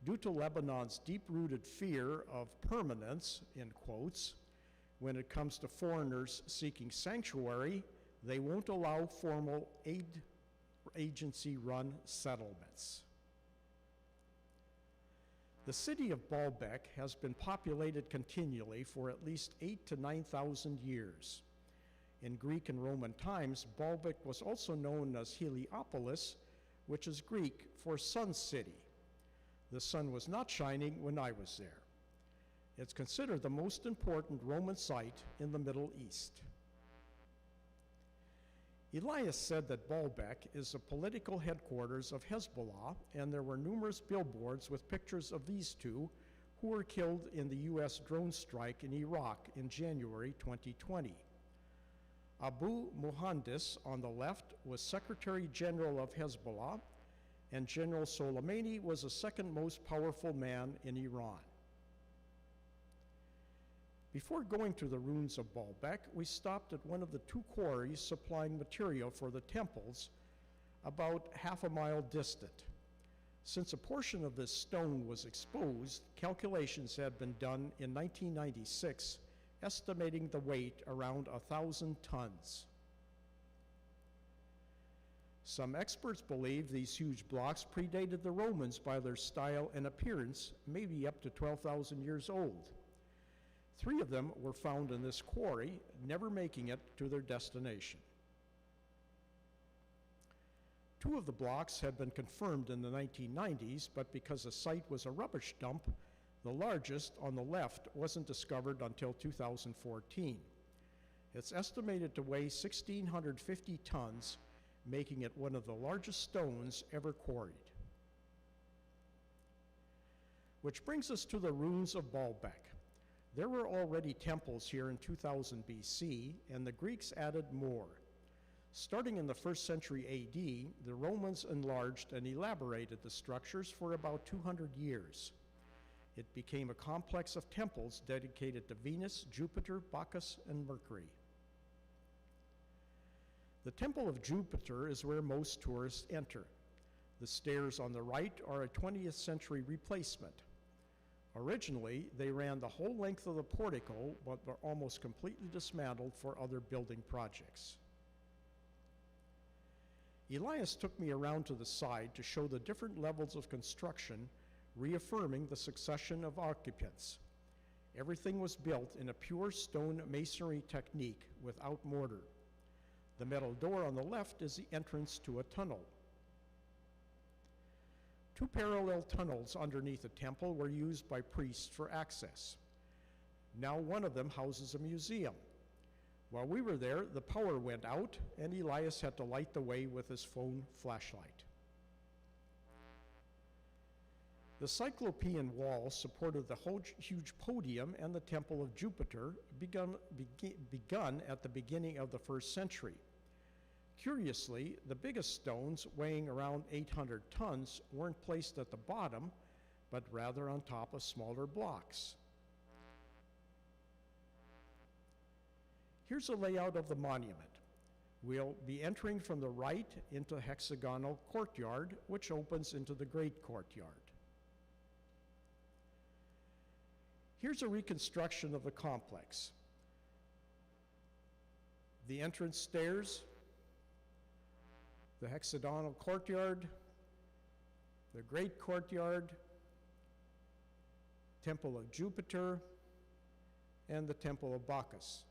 Speaker 2: Due to Lebanon's deep-rooted fear of permanence, in quotes, when it comes to foreigners seeking sanctuary, they won't allow formal aid agency-run settlements. The city of Balbach has been populated continually for at least 8,000 to 9,000 years. In Greek and Roman times, Balbach was also known as Heliopolis, which is Greek for sun city. The sun was not shining when I was there. It's considered the most important Roman site in the Middle East. Elias said that Balbach is the political headquarters of Hezbollah, and there were numerous billboards with pictures of these two who were killed in the U.S. drone strike in Iraq in January 2020. Abu Muhandis on the left was Secretary General of Hezbollah, and General Soleimani was the second most powerful man in Iran. Before going to the ruins of Balbach, we stopped at one of the 2 quarries supplying material for the temples, about half a mile distant. Since a portion of this stone was exposed, calculations had been done in 1996, estimating the weight around 1,000 tons. Some experts believe these huge blocks predated the Romans by their style and appearance, maybe up to 12,000 years old. 3 of them were found in this quarry, never making it to their destination. 2 of the blocks had been confirmed in the 1990s, but because the site was a rubbish dump, the largest on the left wasn't discovered until 2014. It's estimated to weigh 1,650 tons, making it one of the largest stones ever quarried. Which brings us to the ruins of Balbach. There were already temples here in 2000 BC, and the Greeks added more. Starting in the 1st century AD, the Romans enlarged and elaborated the structures for about 200 years. It became a complex of temples dedicated to Venus, Jupiter, Bacchus, and Mercury. The Temple of Jupiter is where most tourists enter. The stairs on the right are a 20th century replacement. Originally, they ran the whole length of the portico, but were almost completely dismantled for other building projects. Elias took me around to the side to show the different levels of construction, reaffirming the succession of occupants. Everything was built in a pure stone masonry technique without mortar. The metal door on the left is the entrance to a tunnel. 2 parallel tunnels underneath the temple were used by priests for access. Now one of them houses a museum. While we were there, the power went out, and Elias had to light the way with his phone flashlight. The Cyclopean wall supported the huge podium and the Temple of Jupiter, begun at the beginning of the 1st century. Curiously, the biggest stones, weighing around 800 tons, weren't placed at the bottom, but rather on top of smaller blocks. Here's a layout of the monument. We'll be entering from the right into a hexagonal courtyard, which opens into the great courtyard. Here's a reconstruction of the complex. The entrance stairs, the hexagonal courtyard, the great courtyard, Temple of Jupiter, and the Temple of Bacchus.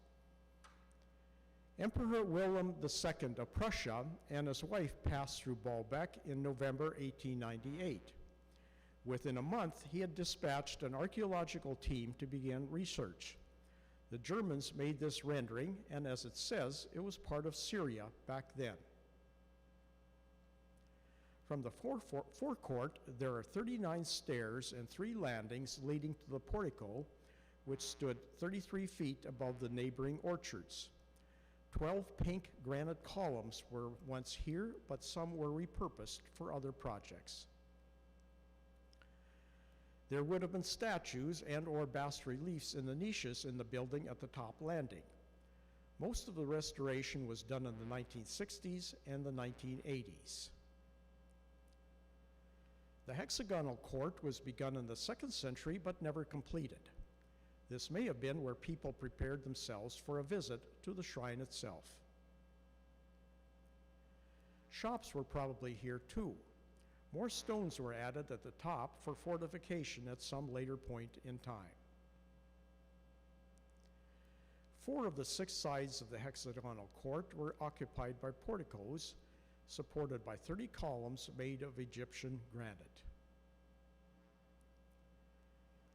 Speaker 2: Emperor William II of Prussia and his wife passed through Baalbek in November 1898. Within a month, he had dispatched an archaeological team to begin research. The Germans made this rendering, and as it says, it was part of Syria back then. From the forecourt, there are 39 stairs and 3 landings leading to the portico, which stood 33 feet above the neighboring orchards. 12 pink granite columns were once here, but some were repurposed for other projects. There would have been statues and or bas-reliefs in the niches in the building at the top landing. Most of the restoration was done in the 1960s and the 1980s. The hexagonal court was begun in the 2nd century but never completed. This may have been where people prepared themselves for a visit to the shrine itself. Shops were probably here too. More stones were added at the top for fortification at some later point in time. 4 of the 6 sides of the hexagonal court were occupied by porticos, supported by 30 columns made of Egyptian granite.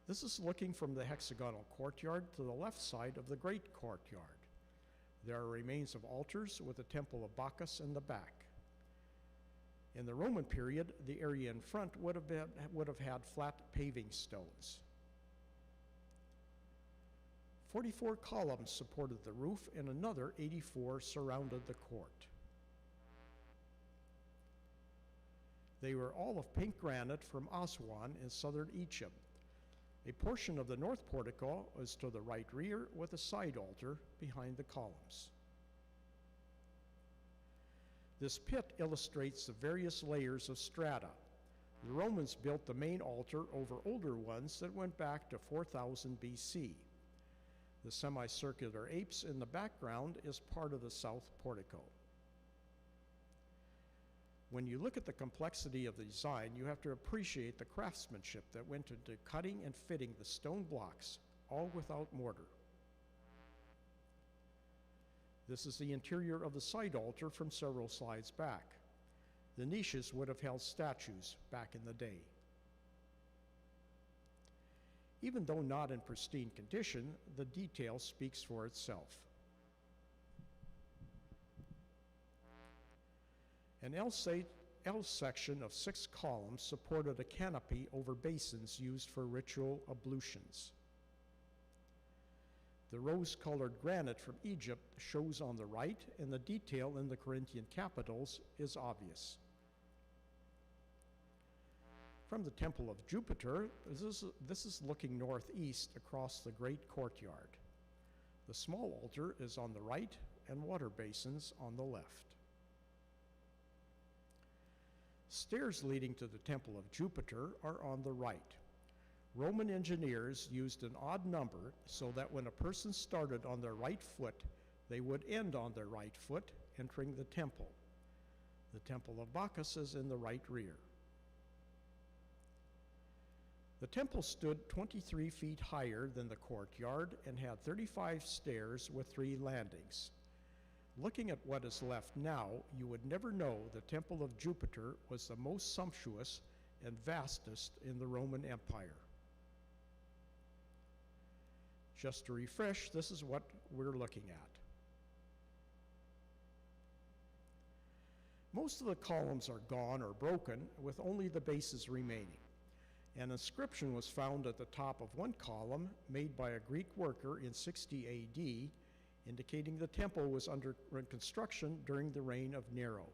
Speaker 2: This is looking from the hexagonal courtyard to the left side of the great courtyard. There are remains of altars with the Temple of Bacchus in the back. In the Roman period, the area in front would have had flat paving stones. 44 columns supported the roof and another 84 surrounded the court. They were all of pink granite from Aswan in southern Egypt. A portion of the north portico was to the right rear with a side altar behind the columns. This pit illustrates the various layers of strata. The Romans built the main altar over older ones that went back to 4000 BC. The semicircular apse in the background is part of the south portico. When you look at the complexity of the design, you have to appreciate the craftsmanship that went into cutting and fitting the stone blocks, all without mortar. This is the interior of the side altar from several slides back. The niches would have held statues back in the day. Even though not in pristine condition, the detail speaks for itself. An L section of 6 columns supported a canopy over basins used for ritual ablutions. The rose-colored granite from Egypt shows on the right, and the detail in the Corinthian capitals is obvious. From the Temple of Jupiter, this is looking northeast across the great courtyard. The small altar is on the right and water basins on the left. Stairs leading to the Temple of Jupiter are on the right. Roman engineers used an odd number so that when a person started on their right foot, they would end on their right foot, entering the temple. The Temple of Bacchus is in the right rear. The temple stood 23 feet higher than the courtyard and had 35 stairs with 3 landings. Looking at what is left now, you would never know the Temple of Jupiter was the most sumptuous and vastest in the Roman Empire. Just to refresh, this is what we're looking at. Most of the columns are gone or broken, with only the bases remaining. An inscription was found at the top of one column, made by a Greek worker in 60 AD, indicating the temple was under construction during the reign of Nero.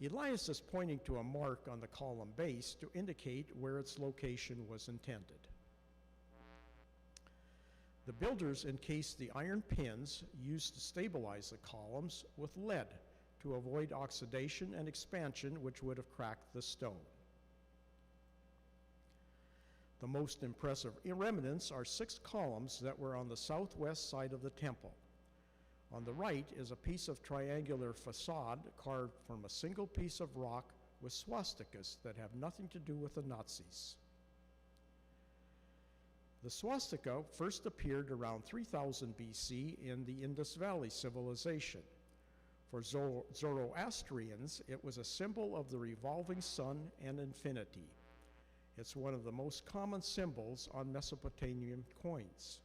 Speaker 2: Elias is pointing to a mark on the column base to indicate where its location was intended. The builders encased the iron pins used to stabilize the columns with lead to avoid oxidation and expansion, which would have cracked the stone. The most impressive remnants are 6 columns that were on the southwest side of the temple. On the right is a piece of triangular facade carved from a single piece of rock with swastikas that have nothing to do with the Nazis. The swastika first appeared around 3000 BC in the Indus Valley civilization. For Zoroastrians, it was a symbol of the revolving sun and infinity. It's one of the most common symbols on Mesopotamian coins.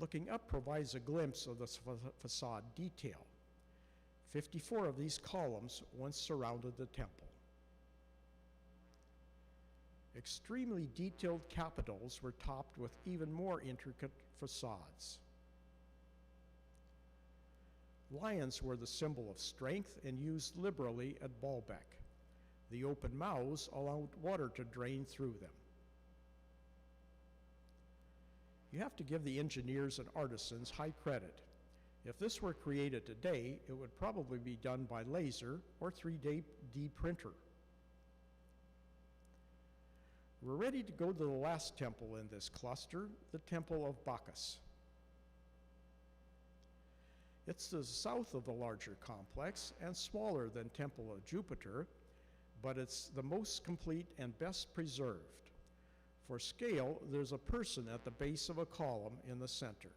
Speaker 2: Looking up provides a glimpse of the facade detail. 54 of these columns once surrounded the temple. Extremely detailed capitals were topped with even more intricate facades. Lions were the symbol of strength and used liberally at Baalbek. The open mouths allowed water to drain through them. You have to give the engineers and artisans high credit. If this were created today, it would probably be done by laser or 3D printer. We're ready to go to the last temple in this cluster, the Temple of Bacchus. It's to the south of the larger complex and smaller than Temple of Jupiter, but it's the most complete and best preserved. For scale, there's a person at the base of a column in the center.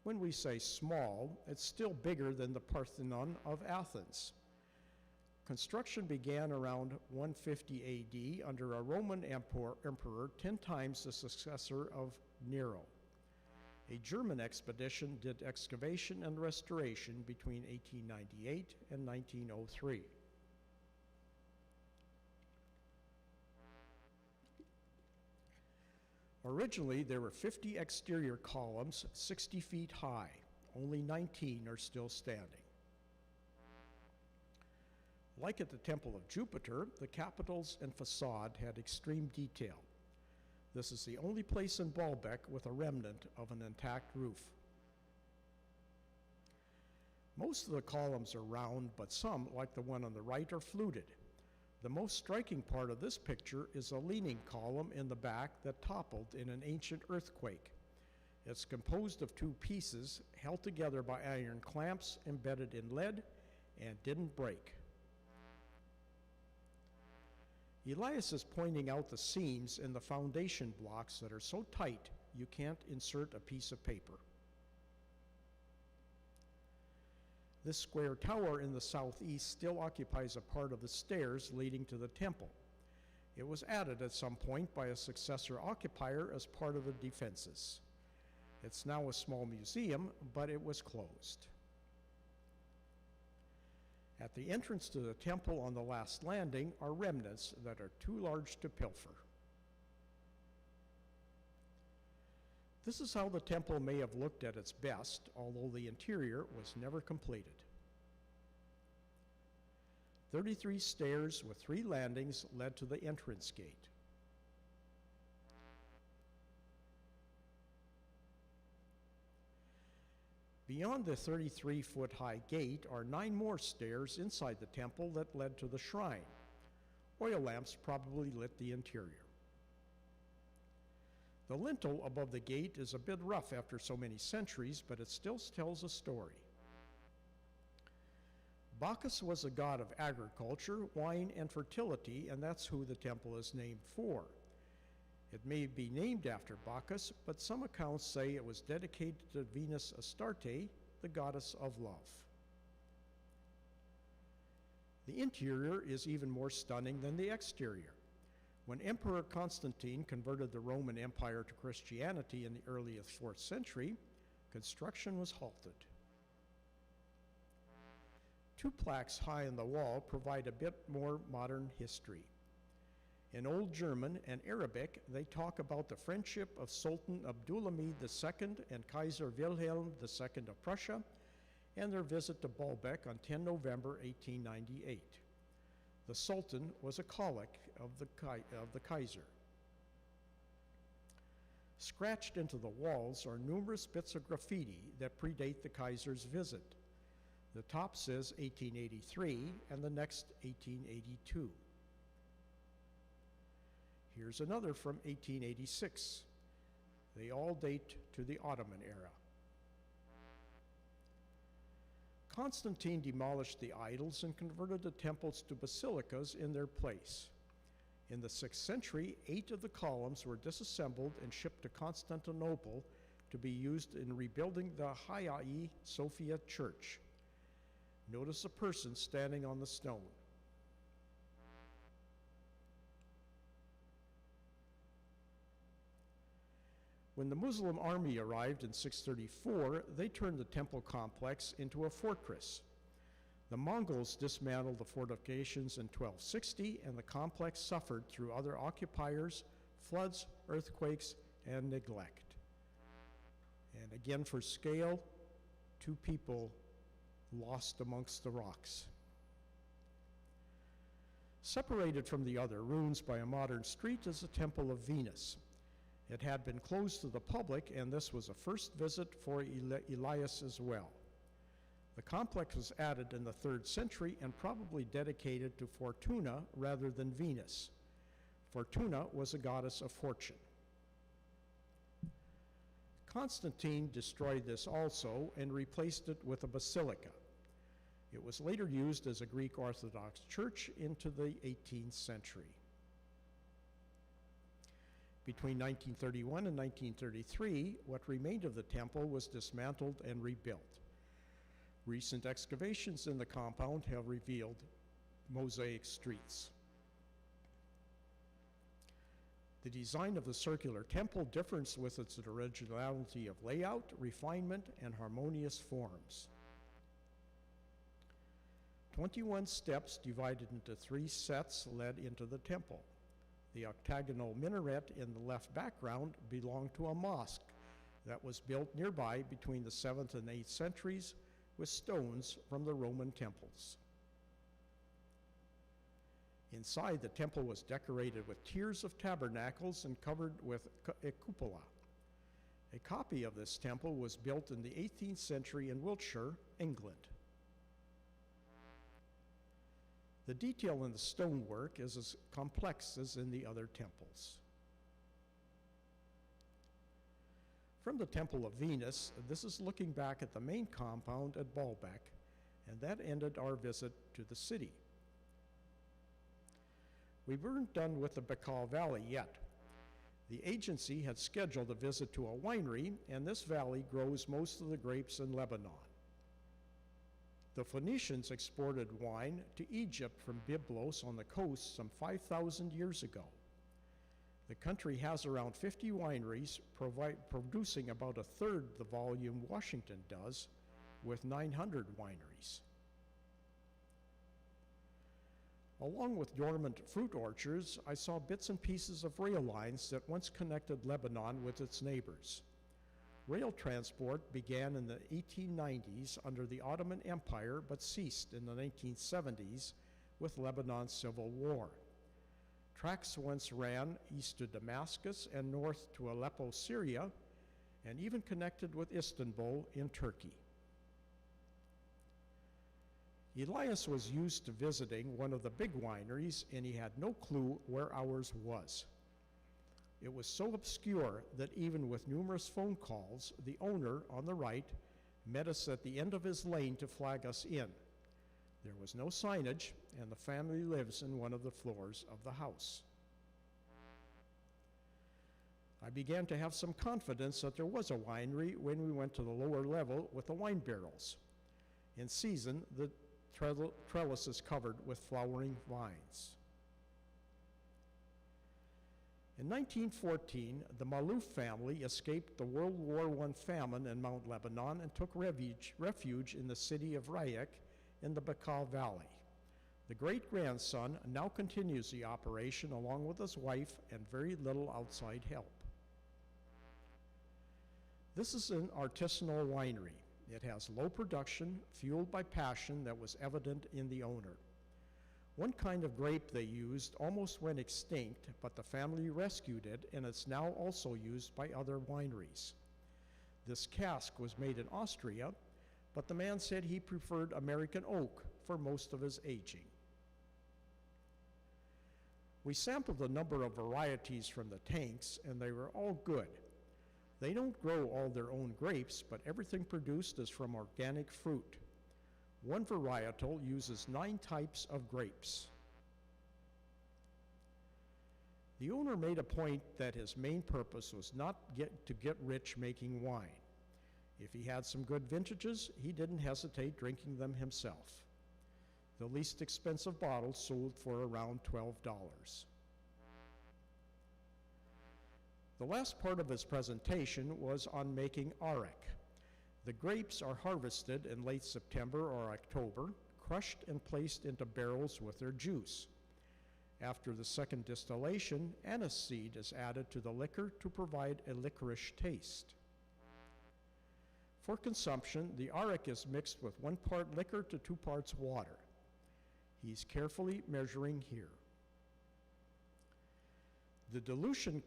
Speaker 2: When we say small, it's still bigger than the Parthenon of Athens. Construction began around 150 AD under a Roman emperor 10 times the successor of Nero. A German expedition did excavation and restoration between 1898 and 1903. Originally, there were 50 exterior columns 60 feet high. Only 19 are still standing. Like at the Temple of Jupiter, the capitals and facade had extreme detail. This is the only place in Baalbek with a remnant of an intact roof. Most of the columns are round, but some, like the one on the right, are fluted. The most striking part of this picture is a leaning column in the back that toppled in an ancient earthquake. It's composed of 2 pieces held together by iron clamps embedded in lead and didn't break. Elias is pointing out the seams in the foundation blocks that are so tight you can't insert a piece of paper. This square tower in the southeast still occupies a part of the stairs leading to the temple. It was added at some point by a successor occupier as part of the defenses. It's now a small museum, but it was closed. At the entrance to the temple on the last landing are remnants that are too large to pilfer. This is how the temple may have looked at its best, although the interior was never completed. 33 stairs with 3 landings led to the entrance gate. Beyond the 33-foot-high gate are 9 more stairs inside the temple that led to the shrine. Oil lamps probably lit the interior. The lintel above the gate is a bit rough after so many centuries, but it still tells a story. Bacchus was a god of agriculture, wine, and fertility, and that's who the temple is named for. It may be named after Bacchus, but some accounts say it was dedicated to Venus Astarte, the goddess of love. The interior is even more stunning than the exterior. When Emperor Constantine converted the Roman Empire to Christianity in the early 4th century, construction was halted. 2 plaques high on the wall provide a bit more modern history. In Old German and Arabic, they talk about the friendship of Sultan Abdulhamid II and Kaiser Wilhelm II of Prussia, and their visit to Baalbek on 10 November 1898. The Sultan was a colic of the Kaiser. Scratched into the walls are numerous bits of graffiti that predate the Kaiser's visit. The top says 1883 and the next 1882. Here's another from 1886. They all date to the Ottoman era. Constantine demolished the idols and converted the temples to basilicas in their place. In the 6th century, 8 of the columns were disassembled and shipped to Constantinople to be used in rebuilding the Hagia Sophia Church. Notice a person standing on the stone. When the Muslim army arrived in 634, they turned the temple complex into a fortress. The Mongols dismantled the fortifications in 1260, and the complex suffered through other occupiers, floods, earthquakes, and neglect. And again, for scale, 2 people lost amongst the rocks. Separated from the other ruins by a modern street is the Temple of Venus. It had been closed to the public, and this was a first visit for Elias as well. The complex was added in the 3rd century and probably dedicated to Fortuna rather than Venus. Fortuna was a goddess of fortune. Constantine destroyed this also and replaced it with a basilica. It was later used as a Greek Orthodox church into the 18th century. Between 1931 and 1933, what remained of the temple was dismantled and rebuilt. Recent excavations in the compound have revealed mosaic streets. The design of the circular temple differs with its originality of layout, refinement, and harmonious forms. 21 steps divided into 3 sets led into the temple. The octagonal minaret in the left background belonged to a mosque that was built nearby between the 7th and 8th centuries with stones from the Roman temples. Inside, the temple was decorated with tiers of tabernacles and covered with a cupola. A copy of this temple was built in the 18th century in Wiltshire, England. The detail in the stonework is as complex as in the other temples. From the Temple of Venus, this is looking back at the main compound at Balbach, and that ended our visit to the city. We weren't done with the Bacca Valley yet. The agency had scheduled a visit to a winery, and this valley grows most of the grapes in Lebanon. The Phoenicians exported wine to Egypt from Biblos on the coast some 5,000 years ago. The country has around 50 wineries, producing about a third the volume Washington does, with 900 wineries. Along with dormant fruit orchards, I saw bits and pieces of rail lines that once connected Lebanon with its neighbors. Rail transport began in the 1890s under the Ottoman Empire, but ceased in the 1970s with Lebanon's civil war. Tracks once ran east to Damascus and north to Aleppo, Syria, and even connected with Istanbul in Turkey. Elias was used to visiting one of the big wineries, and he had no clue where ours was. It was so obscure that even with numerous phone calls, the owner on the right met us at the end of his lane to flag us in. There was no signage, and the family lives in one of the floors of the house. I began to have some confidence that there was a winery when we went to the lower level with the wine barrels. In season, the trellis is covered with flowering vines. In 1914, the Malouf family escaped the World War I famine in Mount Lebanon and took refuge in the city of Rayek in the Bacca Valley. The great-grandson now continues the operation along with his wife and very little outside help. This is an artisanal winery. It has low production, fueled by passion that was evident in the owner. One kind of grape they used almost went extinct, but the family rescued it, and it's now also used by other wineries. This cask was made in Austria, but the man said he preferred American oak for most of his aging. We sampled a number of varieties from the tanks, and they were all good. They don't grow all their own grapes, but everything produced is from organic fruit. One varietal uses 9 types of grapes. The owner made a point that his main purpose was not to get rich making wine. If he had some good vintages, he didn't hesitate drinking them himself. The least expensive bottle sold for around $12. The last part of his presentation was on making arak. The grapes are harvested in late September or October, crushed and placed into barrels with their juice. After the second distillation, anise seed is added to the liquor to provide a licorice taste. For consumption, the arak is mixed with 1 part liquor to 2 parts water. He's carefully measuring here. The dilution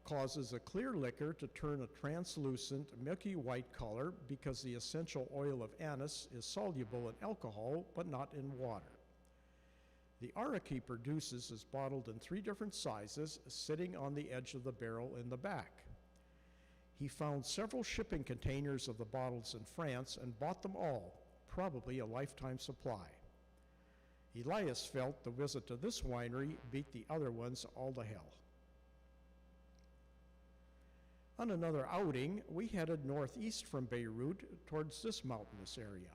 Speaker 2: causes a clear liquor to turn a translucent, milky white color because the essential oil of anise is soluble in alcohol but not in water. The arak he produces is bottled in 3 different sizes, sitting on the edge of the barrel in the back. He found several shipping containers of the bottles in France and bought them all, probably a lifetime supply. Elias felt the visit to this winery beat the other ones all to hell. On another outing, we headed northeast from Beirut towards this mountainous area.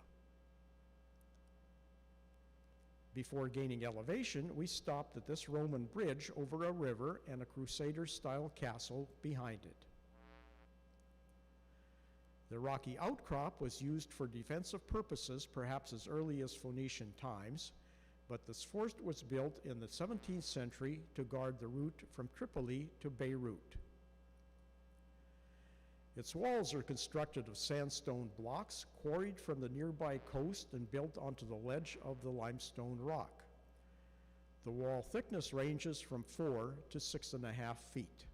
Speaker 2: Before gaining elevation, we stopped at this Roman bridge over a river and a Crusader-style castle behind it. The rocky outcrop was used for defensive purposes perhaps as early as Phoenician times, but this fort was built in the 17th century to guard the route from Tripoli to Beirut. Its walls are constructed of sandstone blocks quarried from the nearby coast and built onto the ledge of the limestone rock. The wall thickness ranges from 4 to 6.5 feet.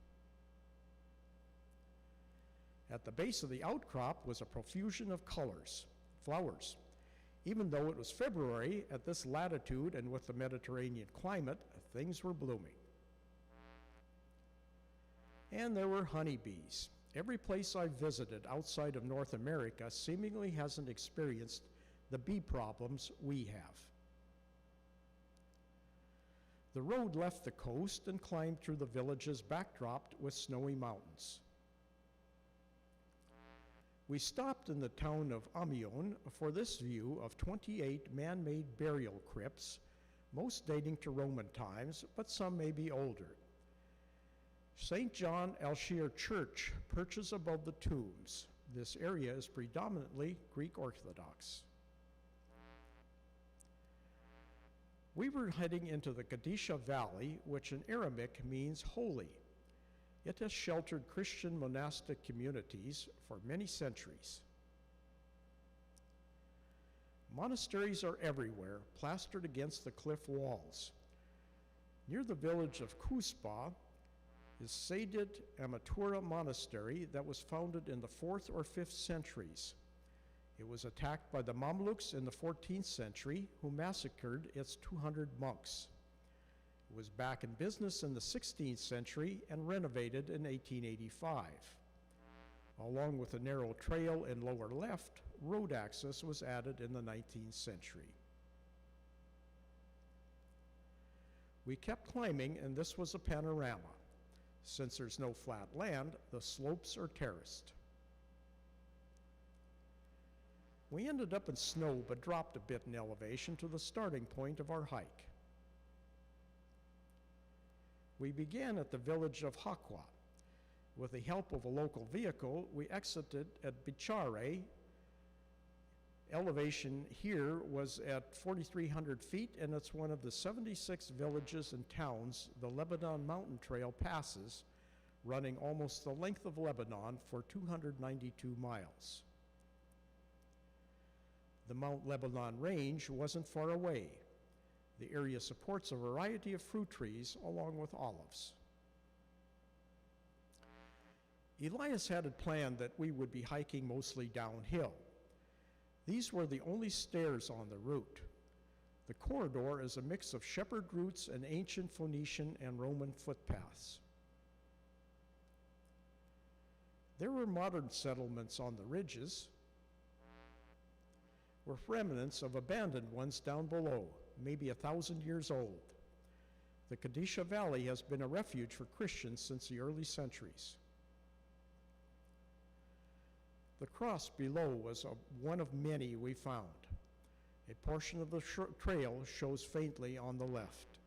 Speaker 2: At the base of the outcrop was a profusion of flowers. Even though it was February, at this latitude and with the Mediterranean climate, things were blooming. And there were honeybees. Every place I've visited outside of North America seemingly hasn't experienced the bee problems we have. The road left the coast and climbed through the villages backdropped with snowy mountains. We stopped in the town of Amiens for this view of 28 man-made burial crypts, most dating to Roman times, but some may be older. St. John Elsare Church perches above the tombs. This area is predominantly Greek Orthodox. We were heading into the Gadisha Valley, which in Aramaic means holy. It has sheltered Christian monastic communities for many centuries. Monasteries are everywhere, plastered against the cliff walls. Near the village of Kuspa is Sidon Amatura Monastery that was founded in the 4th or 5th centuries. It was attacked by the Mamluks in the 14th century, who massacred its 200 monks. It was back in business in the 16th century and renovated in 1885. Along with a narrow trail in lower left, road access was added in the 19th century. We kept climbing, and this was a panorama. Since there's no flat land, the slopes are terraced. We ended up in snow but dropped a bit in elevation to the starting point of our hike. We began at the village of Hakwa. With the help of a local vehicle, we exited at Bachchari. Elevation here was at 4,300 feet, and it's one of the 76 villages and towns the Lebanon Mountain Trail passes, running almost the length of Lebanon for 292 miles. The Mount Lebanon Range wasn't far away. The area supports a variety of fruit trees along with olives. Elias had it planned that we would be hiking mostly downhill. These were the only stairs on the route. The corridor is a mix of shepherd routes and ancient Phoenician and Roman footpaths. There were modern settlements on the ridges, with remnants of abandoned ones down below, maybe 1,000 years old. The Gadisha Valley has been a refuge for Christians since the early centuries. The cross below was one of many we found. A portion of the trail shows faintly on the left.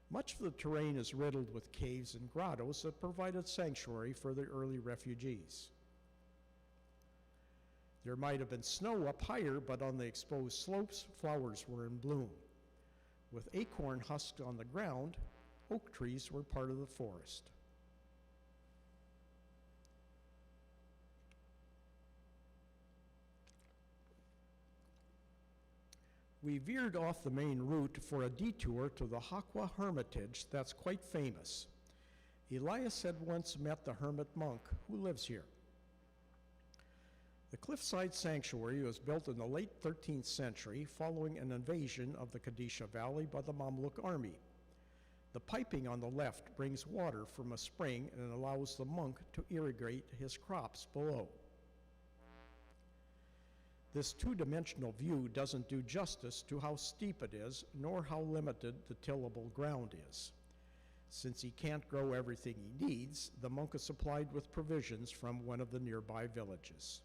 Speaker 2: Much of the terrain is riddled with caves and grottos that provided sanctuary for the early refugees. There might have been snow up higher, but on the exposed slopes, flowers were in bloom. With acorn husks on the ground, oak trees were part of the forest. We veered off the main route for a detour to the Aqua Hermitage that's quite famous. Elias had once met the hermit monk who lives here. The Cliffside Sanctuary was built in the late 13th century following an invasion of the Gadisha Valley by the Mamluk army. The piping on the left brings water from a spring and allows the monk to irrigate his crops below. This two-dimensional view doesn't do justice to how steep it is, nor how limited the tillable ground is. Since he can't grow everything he needs, the monk is supplied with provisions from one of the nearby villages.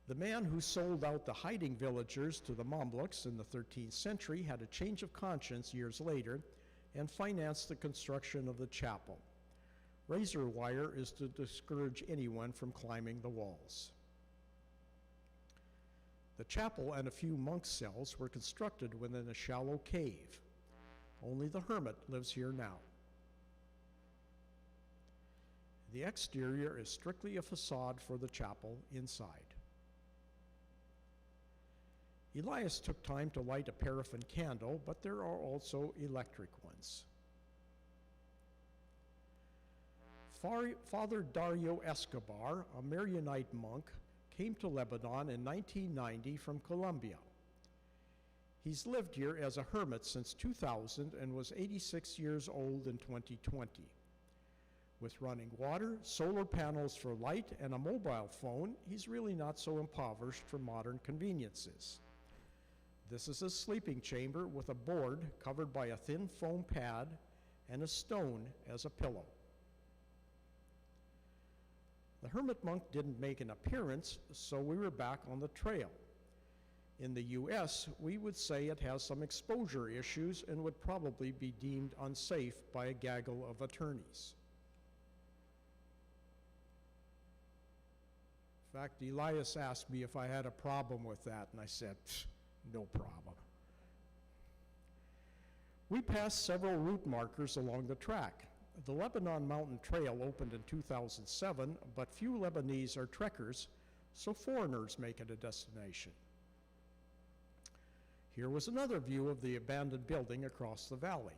Speaker 2: The man who sold out the hiding villagers to the Mamluks in the 13th century had a change of conscience years later and financed the construction of the chapel. Razor wire is to discourage anyone from climbing the walls. The chapel and a few monk cells were constructed within a shallow cave. Only the hermit lives here now. The exterior is strictly a facade for the chapel inside. Elias took time to light a paraffin candle, but there are also electric ones. Father Dario Escobar, a Maronite monk, came to Lebanon in 1990 from Colombia. He's lived here as a hermit since 2000 and was 86 years old in 2020. With running water, solar panels for light, and a mobile phone, he's really not so impoverished for modern conveniences. This is his sleeping chamber with a board covered by a thin foam pad and a stone as a pillow. The hermit monk didn't make an appearance, so we were back on the trail. In the US, we would say it has some exposure issues and would probably be deemed unsafe by a gaggle of attorneys. In fact, Elias asked me if I had a problem with that, and I said, no problem. We passed several route markers along the track. The Lebanon Mountain Trail opened in 2007, but few Lebanese are trekkers, so foreigners make it a destination. Here was another view of the abandoned building across the valley.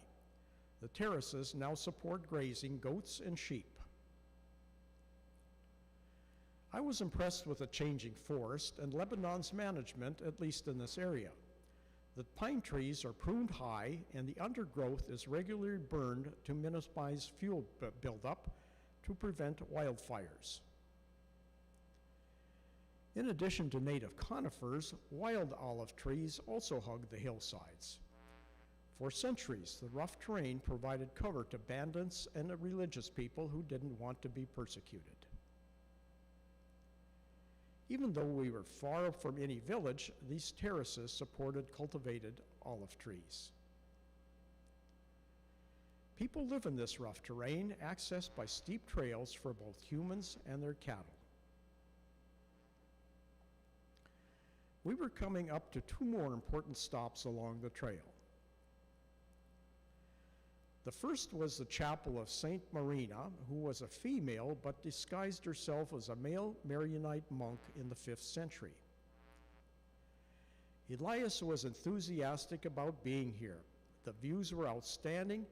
Speaker 2: The terraces now support grazing goats and sheep. I was impressed with the changing forest and Lebanon's management, at least in this area. The pine trees are pruned high, and the undergrowth is regularly burned to minimize fuel buildup to prevent wildfires. In addition to native conifers, wild olive trees also hug the hillsides. For centuries, the rough terrain provided cover to bandits and religious people who didn't want to be persecuted. Even though we were far from any village, these terraces supported cultivated olive trees. People live in this rough terrain, accessed by steep trails for both humans and their cattle. We were coming up to two more important stops along the trail. The first was the chapel of Saint Marina, who was a female but disguised herself as a male Maronite monk in the 5th century. Elias was enthusiastic about being here. The views were outstanding,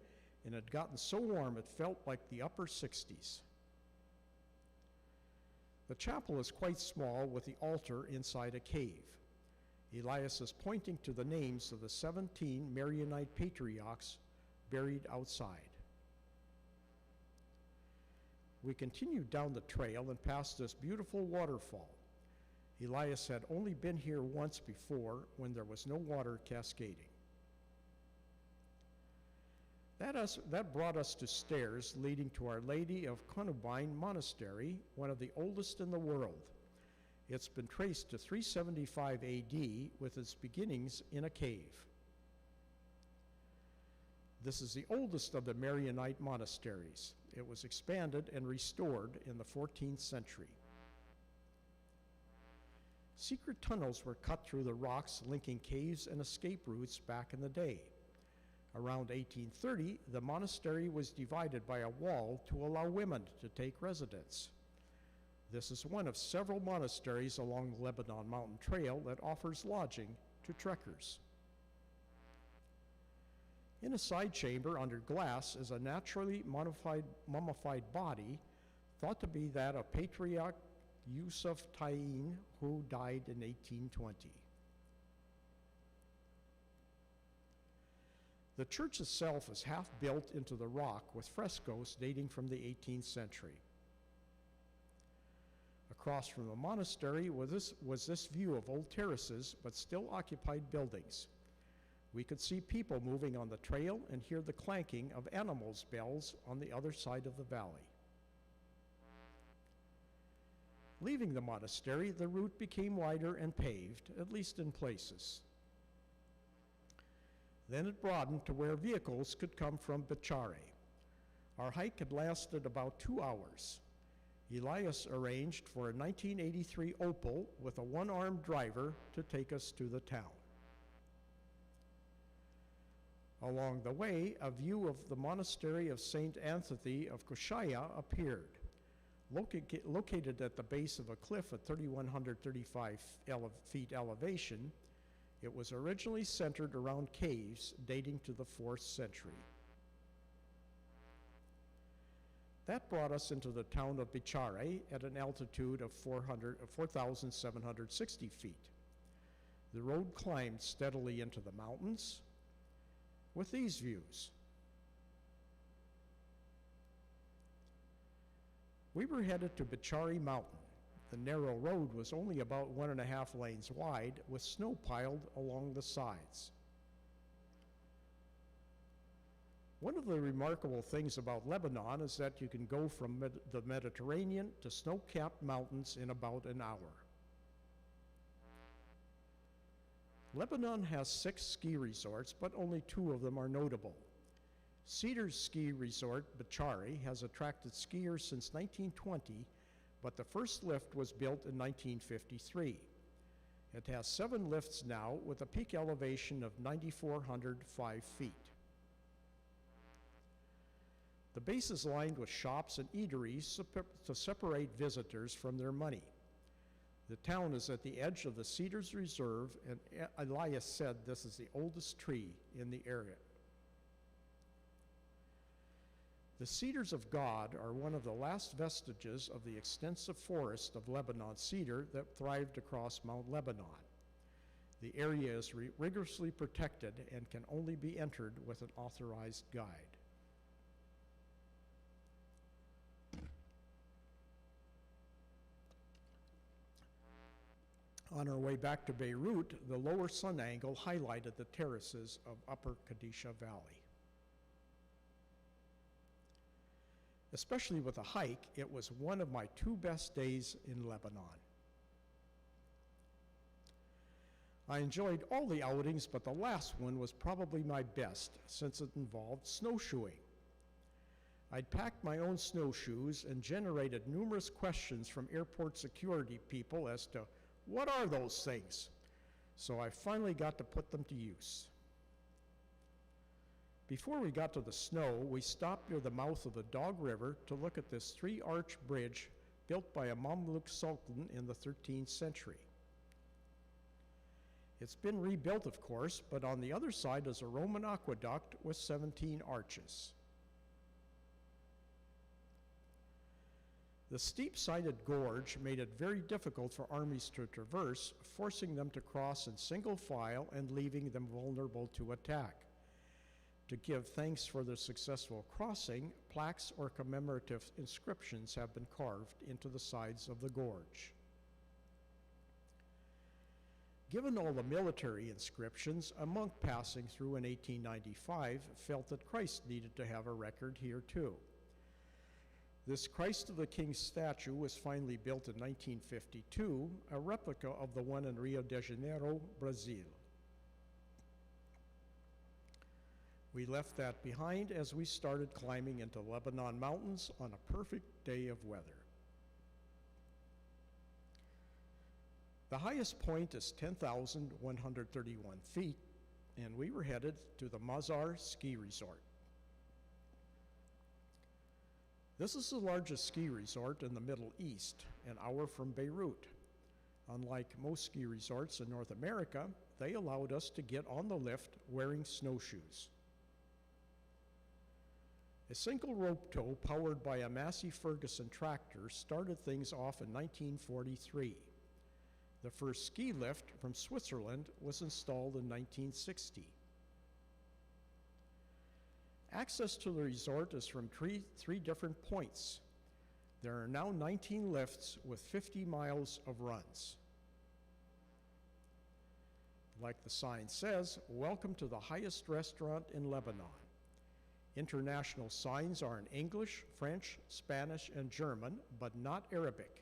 Speaker 2: and had gotten so warm it felt like the upper 60s. The chapel is quite small with the altar inside a cave. Elias is pointing to the names of the 17 Maronite patriarchs buried outside. We continued down the trail and passed this beautiful waterfall. Elias had only been here once before when there was no water cascading. That brought us to stairs leading to Our Lady of Conubine Monastery, one of the oldest in the world. It's been traced to 375 AD with its beginnings in a cave. This is the oldest of the Maronite monasteries. It was expanded and restored in the 14th century. Secret tunnels were cut through the rocks linking caves and escape routes back in the day. Around 1830, the monastery was divided by a wall to allow women to take residence. This is one of several monasteries along the Lebanon Mountain Trail that offers lodging to trekkers. In a side chamber under glass is a naturally mummified body thought to be that of Patriarch Yusuf Tayin, who died in 1820. The church itself is half built into the rock with frescoes dating from the 18th century. Across from the monastery was this view of old terraces but still occupied buildings. We could see people moving on the trail and hear the clanking of animals' bells on the other side of the valley. Leaving the monastery, the route became wider and paved, at least in places. Then it broadened to where vehicles could come from Bachchari. Our hike had lasted about 2 hours. Elias arranged for a 1983 Opel with a one-armed driver to take us to the town. Along the way, a view of the monastery of St. Anthony of Koshaya appeared. Located at the base of a cliff at 3,135 feet elevation, it was originally centered around caves dating to the 4th century. That brought us into the town of Bachchari at an altitude of 4,760 feet. The road climbed steadily into the mountains with these views. We were headed to Bachchari Mountain. The narrow road was only about 1.5 lanes wide with snow piled along the sides. One of the remarkable things about Lebanon is that you can go from the Mediterranean to snow-capped mountains in about an hour. Lebanon has 6 ski resorts, but only 2 of them are notable. Cedars Ski Resort, Bachchari, has attracted skiers since 1920, but the first lift was built in 1953. It has 7 lifts now with a peak elevation of 9,405 feet. The base is lined with shops and eateries to separate visitors from their money. The town is at the edge of the Cedars Reserve, and Elias said this is the oldest tree in the area. The Cedars of God are one of the last vestiges of the extensive forest of Lebanon cedar that thrived across Mount Lebanon. The area is rigorously protected and can only be entered with an authorized guide. On our way back to Beirut, the lower sun angle highlighted the terraces of upper Gadisha Valley. Especially with a hike, it was one of my 2 best days in Lebanon. I enjoyed all the outings, but the last one was probably my best since it involved snowshoeing. I'd packed my own snowshoes and generated numerous questions from airport security people as to what are those things? So I finally got to put them to use. Before we got to the snow, we stopped near the mouth of the Dog River to look at this three-arch bridge built by a Mamluk Sultan in the 13th century. It's been rebuilt, of course, but on the other side is a Roman aqueduct with 17 arches. The steep-sided gorge made it very difficult for armies to traverse, forcing them to cross in single file and leaving them vulnerable to attack. To give thanks for their successful crossing, plaques or commemorative inscriptions have been carved into the sides of the gorge. Given all the military inscriptions, a monk passing through in 1895 felt that Christ needed to have a record here too. This Christ of the King statue was finally built in 1952, a replica of the one in Rio de Janeiro, Brazil. We left that behind as we started climbing into Lebanon mountains on a perfect day of weather. The highest point is 10,131 feet, and we were headed to the Mazar Ski Resort. This is the largest ski resort in the Middle East, an hour from Beirut. Unlike most ski resorts in North America, they allowed us to get on the lift wearing snowshoes. A single rope tow powered by a Massey Ferguson tractor started things off in 1943. The first ski lift from Switzerland was installed in 1960. Access to the resort is from three different points. There are now 19 lifts with 50 miles of runs. Like the sign says, welcome to the highest restaurant in Lebanon. International signs are in English, French, Spanish, and German, but not Arabic.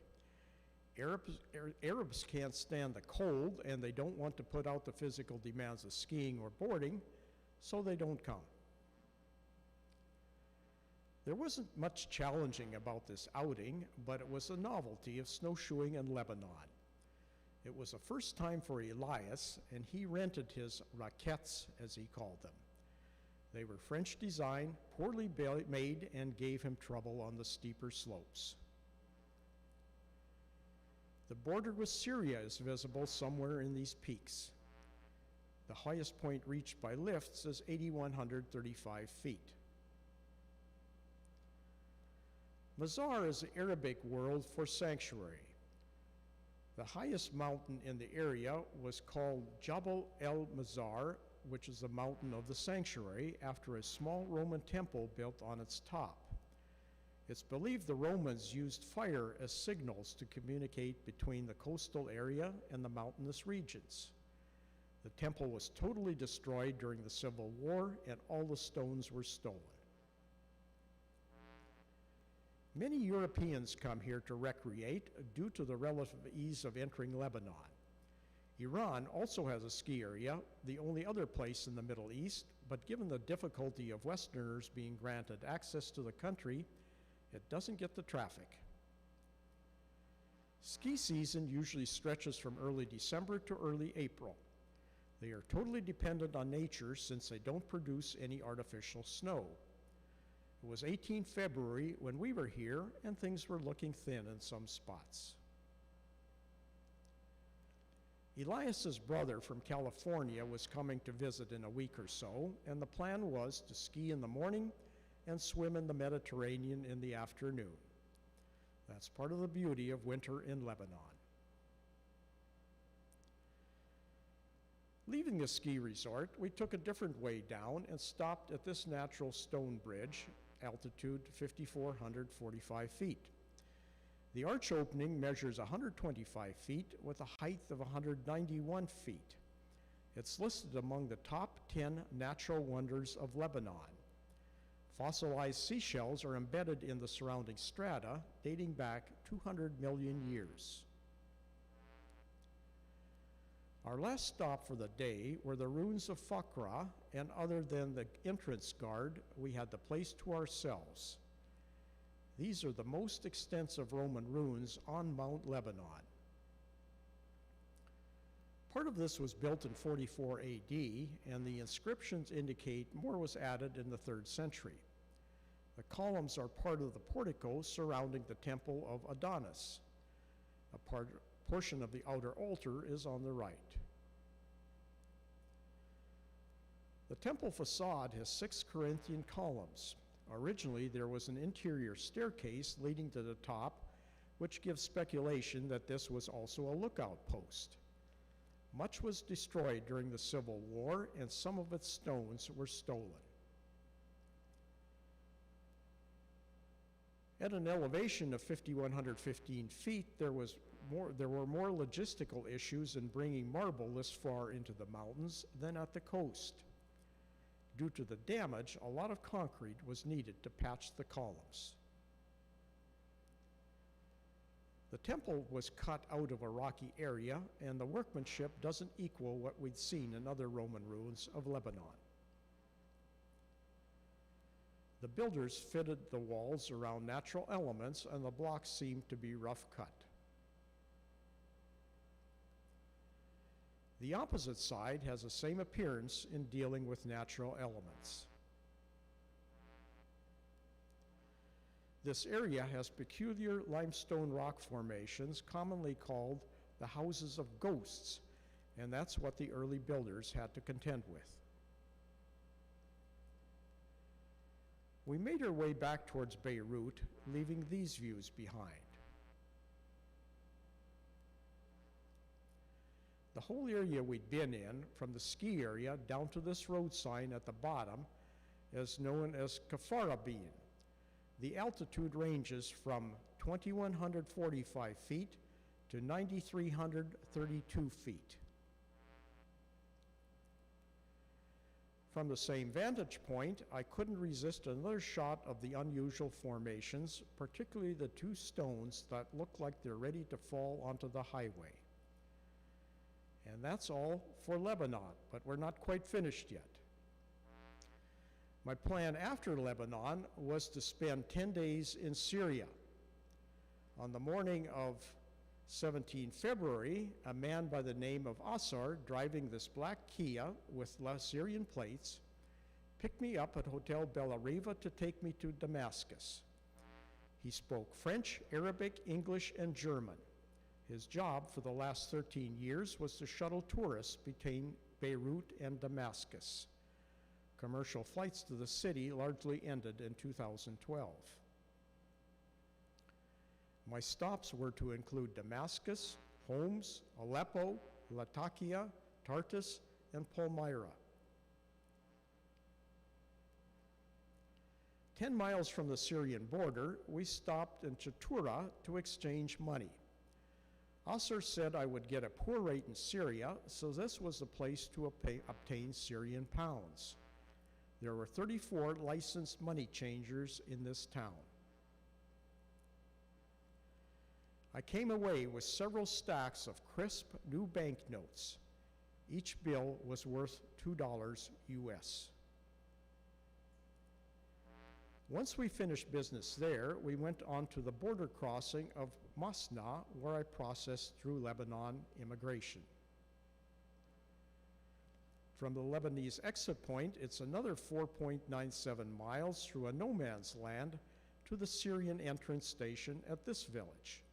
Speaker 2: Arabs can't stand the cold, and they don't want to put out the physical demands of skiing or boarding, so they don't come. There wasn't much challenging about this outing, but it was a novelty of snowshoeing in Lebanon. It was the first time for Elias, and he rented his raquettes, as he called them. They were French design, poorly made, and gave him trouble on the steeper slopes. The border with Syria is visible somewhere in these peaks. The highest point reached by lifts is 8,135 feet. Mazar is the Arabic word for sanctuary. The highest mountain in the area was called Jabal el-Mazar, which is the mountain of the sanctuary, after a small Roman temple built on its top. It's believed the Romans used fire as signals to communicate between the coastal area and the mountainous regions. The temple was totally destroyed during the Civil War, and all the stones were stolen. Many Europeans come here to recreate due to the relative ease of entering Lebanon. Iran also has a ski area, the only other place in the Middle East, but given the difficulty of Westerners being granted access to the country, it doesn't get the traffic. Ski season usually stretches from early December to early April. They are totally dependent on nature since they don't produce any artificial snow. It was 18 February when we were here, and things were looking thin in some spots. Elias's brother from California was coming to visit in a week or so, and the plan was to ski in the morning and swim in the Mediterranean in the afternoon. That's part of the beauty of winter in Lebanon. Leaving the ski resort, we took a different way down and stopped at this natural stone bridge, altitude 5,445 feet. The arch opening measures 125 feet with a height of 191 feet. It's listed among the top 10 natural wonders of Lebanon. Fossilized seashells are embedded in the surrounding strata, dating back 200 million years. Our last stop for the day were the ruins of Fakra, and other than the entrance guard, we had the place to ourselves. These are the most extensive Roman ruins on Mount Lebanon. Part of this was built in 44 AD, and the inscriptions indicate more was added in the 3rd century. The columns are part of the portico surrounding the Temple of Adonis. A portion of the outer altar is on the right. The temple facade has 6 Corinthian columns. Originally, there was an interior staircase leading to the top, which gives speculation that this was also a lookout post. Much was destroyed during the Civil War, and some of its stones were stolen. At an elevation of 5,115 feet, there were more logistical issues in bringing marble this far into the mountains than at the coast. Due to the damage, a lot of concrete was needed to patch the columns. The temple was cut out of a rocky area, and the workmanship doesn't equal what we'd seen in other Roman ruins of Lebanon. The builders fitted the walls around natural elements, and the blocks seemed to be rough cut. The opposite side has the same appearance in dealing with natural elements. This area has peculiar limestone rock formations commonly called the houses of ghosts, and that's what the early builders had to contend with. We made our way back towards Beirut, leaving these views behind. The whole area we'd been in, from the ski area down to this road sign at the bottom, is known as Kafarabin. The altitude ranges from 2,145 feet to 9,332 feet. From the same vantage point, I couldn't resist another shot of the unusual formations, particularly the 2 stones that look like they're ready to fall onto the highway. And that's all for Lebanon, but we're not quite finished yet. My plan after Lebanon was to spend 10 days in Syria. On the morning of 17 February, a man by the name of Asar, driving this black Kia with Syrian plates, picked me up at Hotel Bella Riva to take me to Damascus. He spoke French, Arabic, English, and German. His job for the last 13 years was to shuttle tourists between Beirut and Damascus. Commercial flights to the city largely ended in 2012. My stops were to include Damascus, Homs, Aleppo, Latakia, Tartus, and Palmyra. 10 miles from the Syrian border, we stopped in Chatura to exchange money. Asser said I would get a poor rate in Syria, so this was the place to obtain Syrian pounds. There were 34 licensed money changers in this town. I came away with several stacks of crisp new banknotes. Each bill was worth $2 US. Once we finished business there, we went on to the border crossing of Masna, where I processed through Lebanon immigration. From the Lebanese exit point, it's another 4.97 miles through a no man's land to the Syrian entrance station at this village.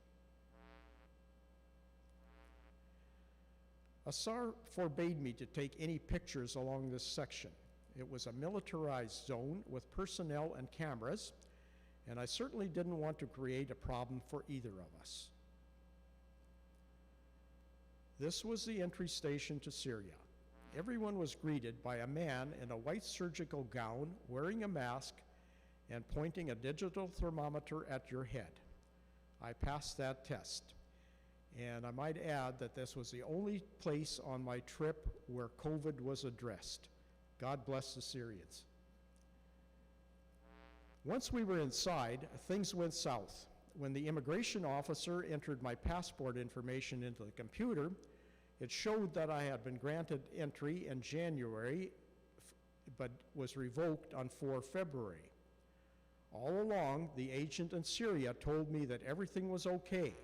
Speaker 2: Asar forbade me to take any pictures along this section. It was a militarized zone with personnel and cameras, and I certainly didn't want to create a problem for either of us. This was the entry station to Syria. Everyone was greeted by a man in a white surgical gown, wearing a mask, and pointing a digital thermometer at your head. I passed that test. And I might add that this was the only place on my trip where COVID was addressed. God bless the Syrians. Once we were inside, things went south. When the immigration officer entered my passport information into the computer, it showed that I had been granted entry in January, but was revoked on 4 February. All along, the agent in Syria told me that everything was okay.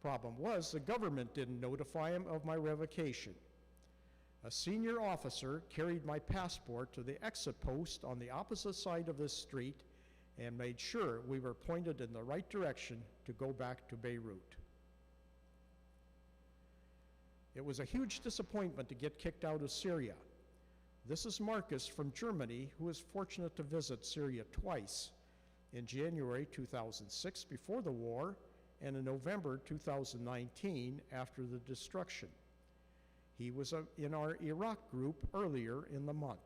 Speaker 2: Problem was, the government didn't notify him of my revocation. A senior officer carried my passport to the exit post on the opposite side of this street and made sure we were pointed in the right direction to go back to Beirut. It was a huge disappointment to get kicked out of Syria. This is Marcus from Germany, who was fortunate to visit Syria twice, in January 2006 before the war, and in November 2019 after the destruction. He was in our Iraq group earlier in the month.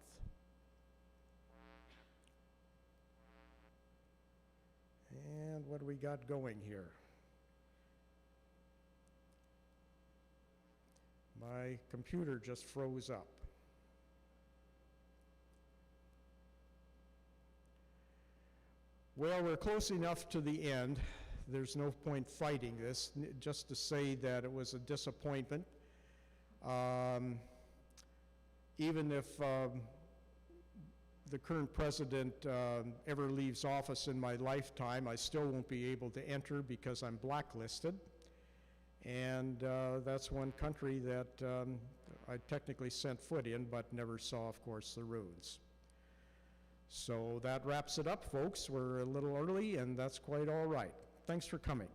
Speaker 2: And what do we got going here? My computer just froze up. Well, we're close enough to the end. There's no point fighting this, just to say that it was a disappointment. Even if the current president ever leaves office in my lifetime, I still won't be able to enter because I'm blacklisted. And that's one country that I technically sent foot in, but never saw, of course, the ruins. So that wraps it up, folks. We're a little early, and that's quite all right. Thanks for coming.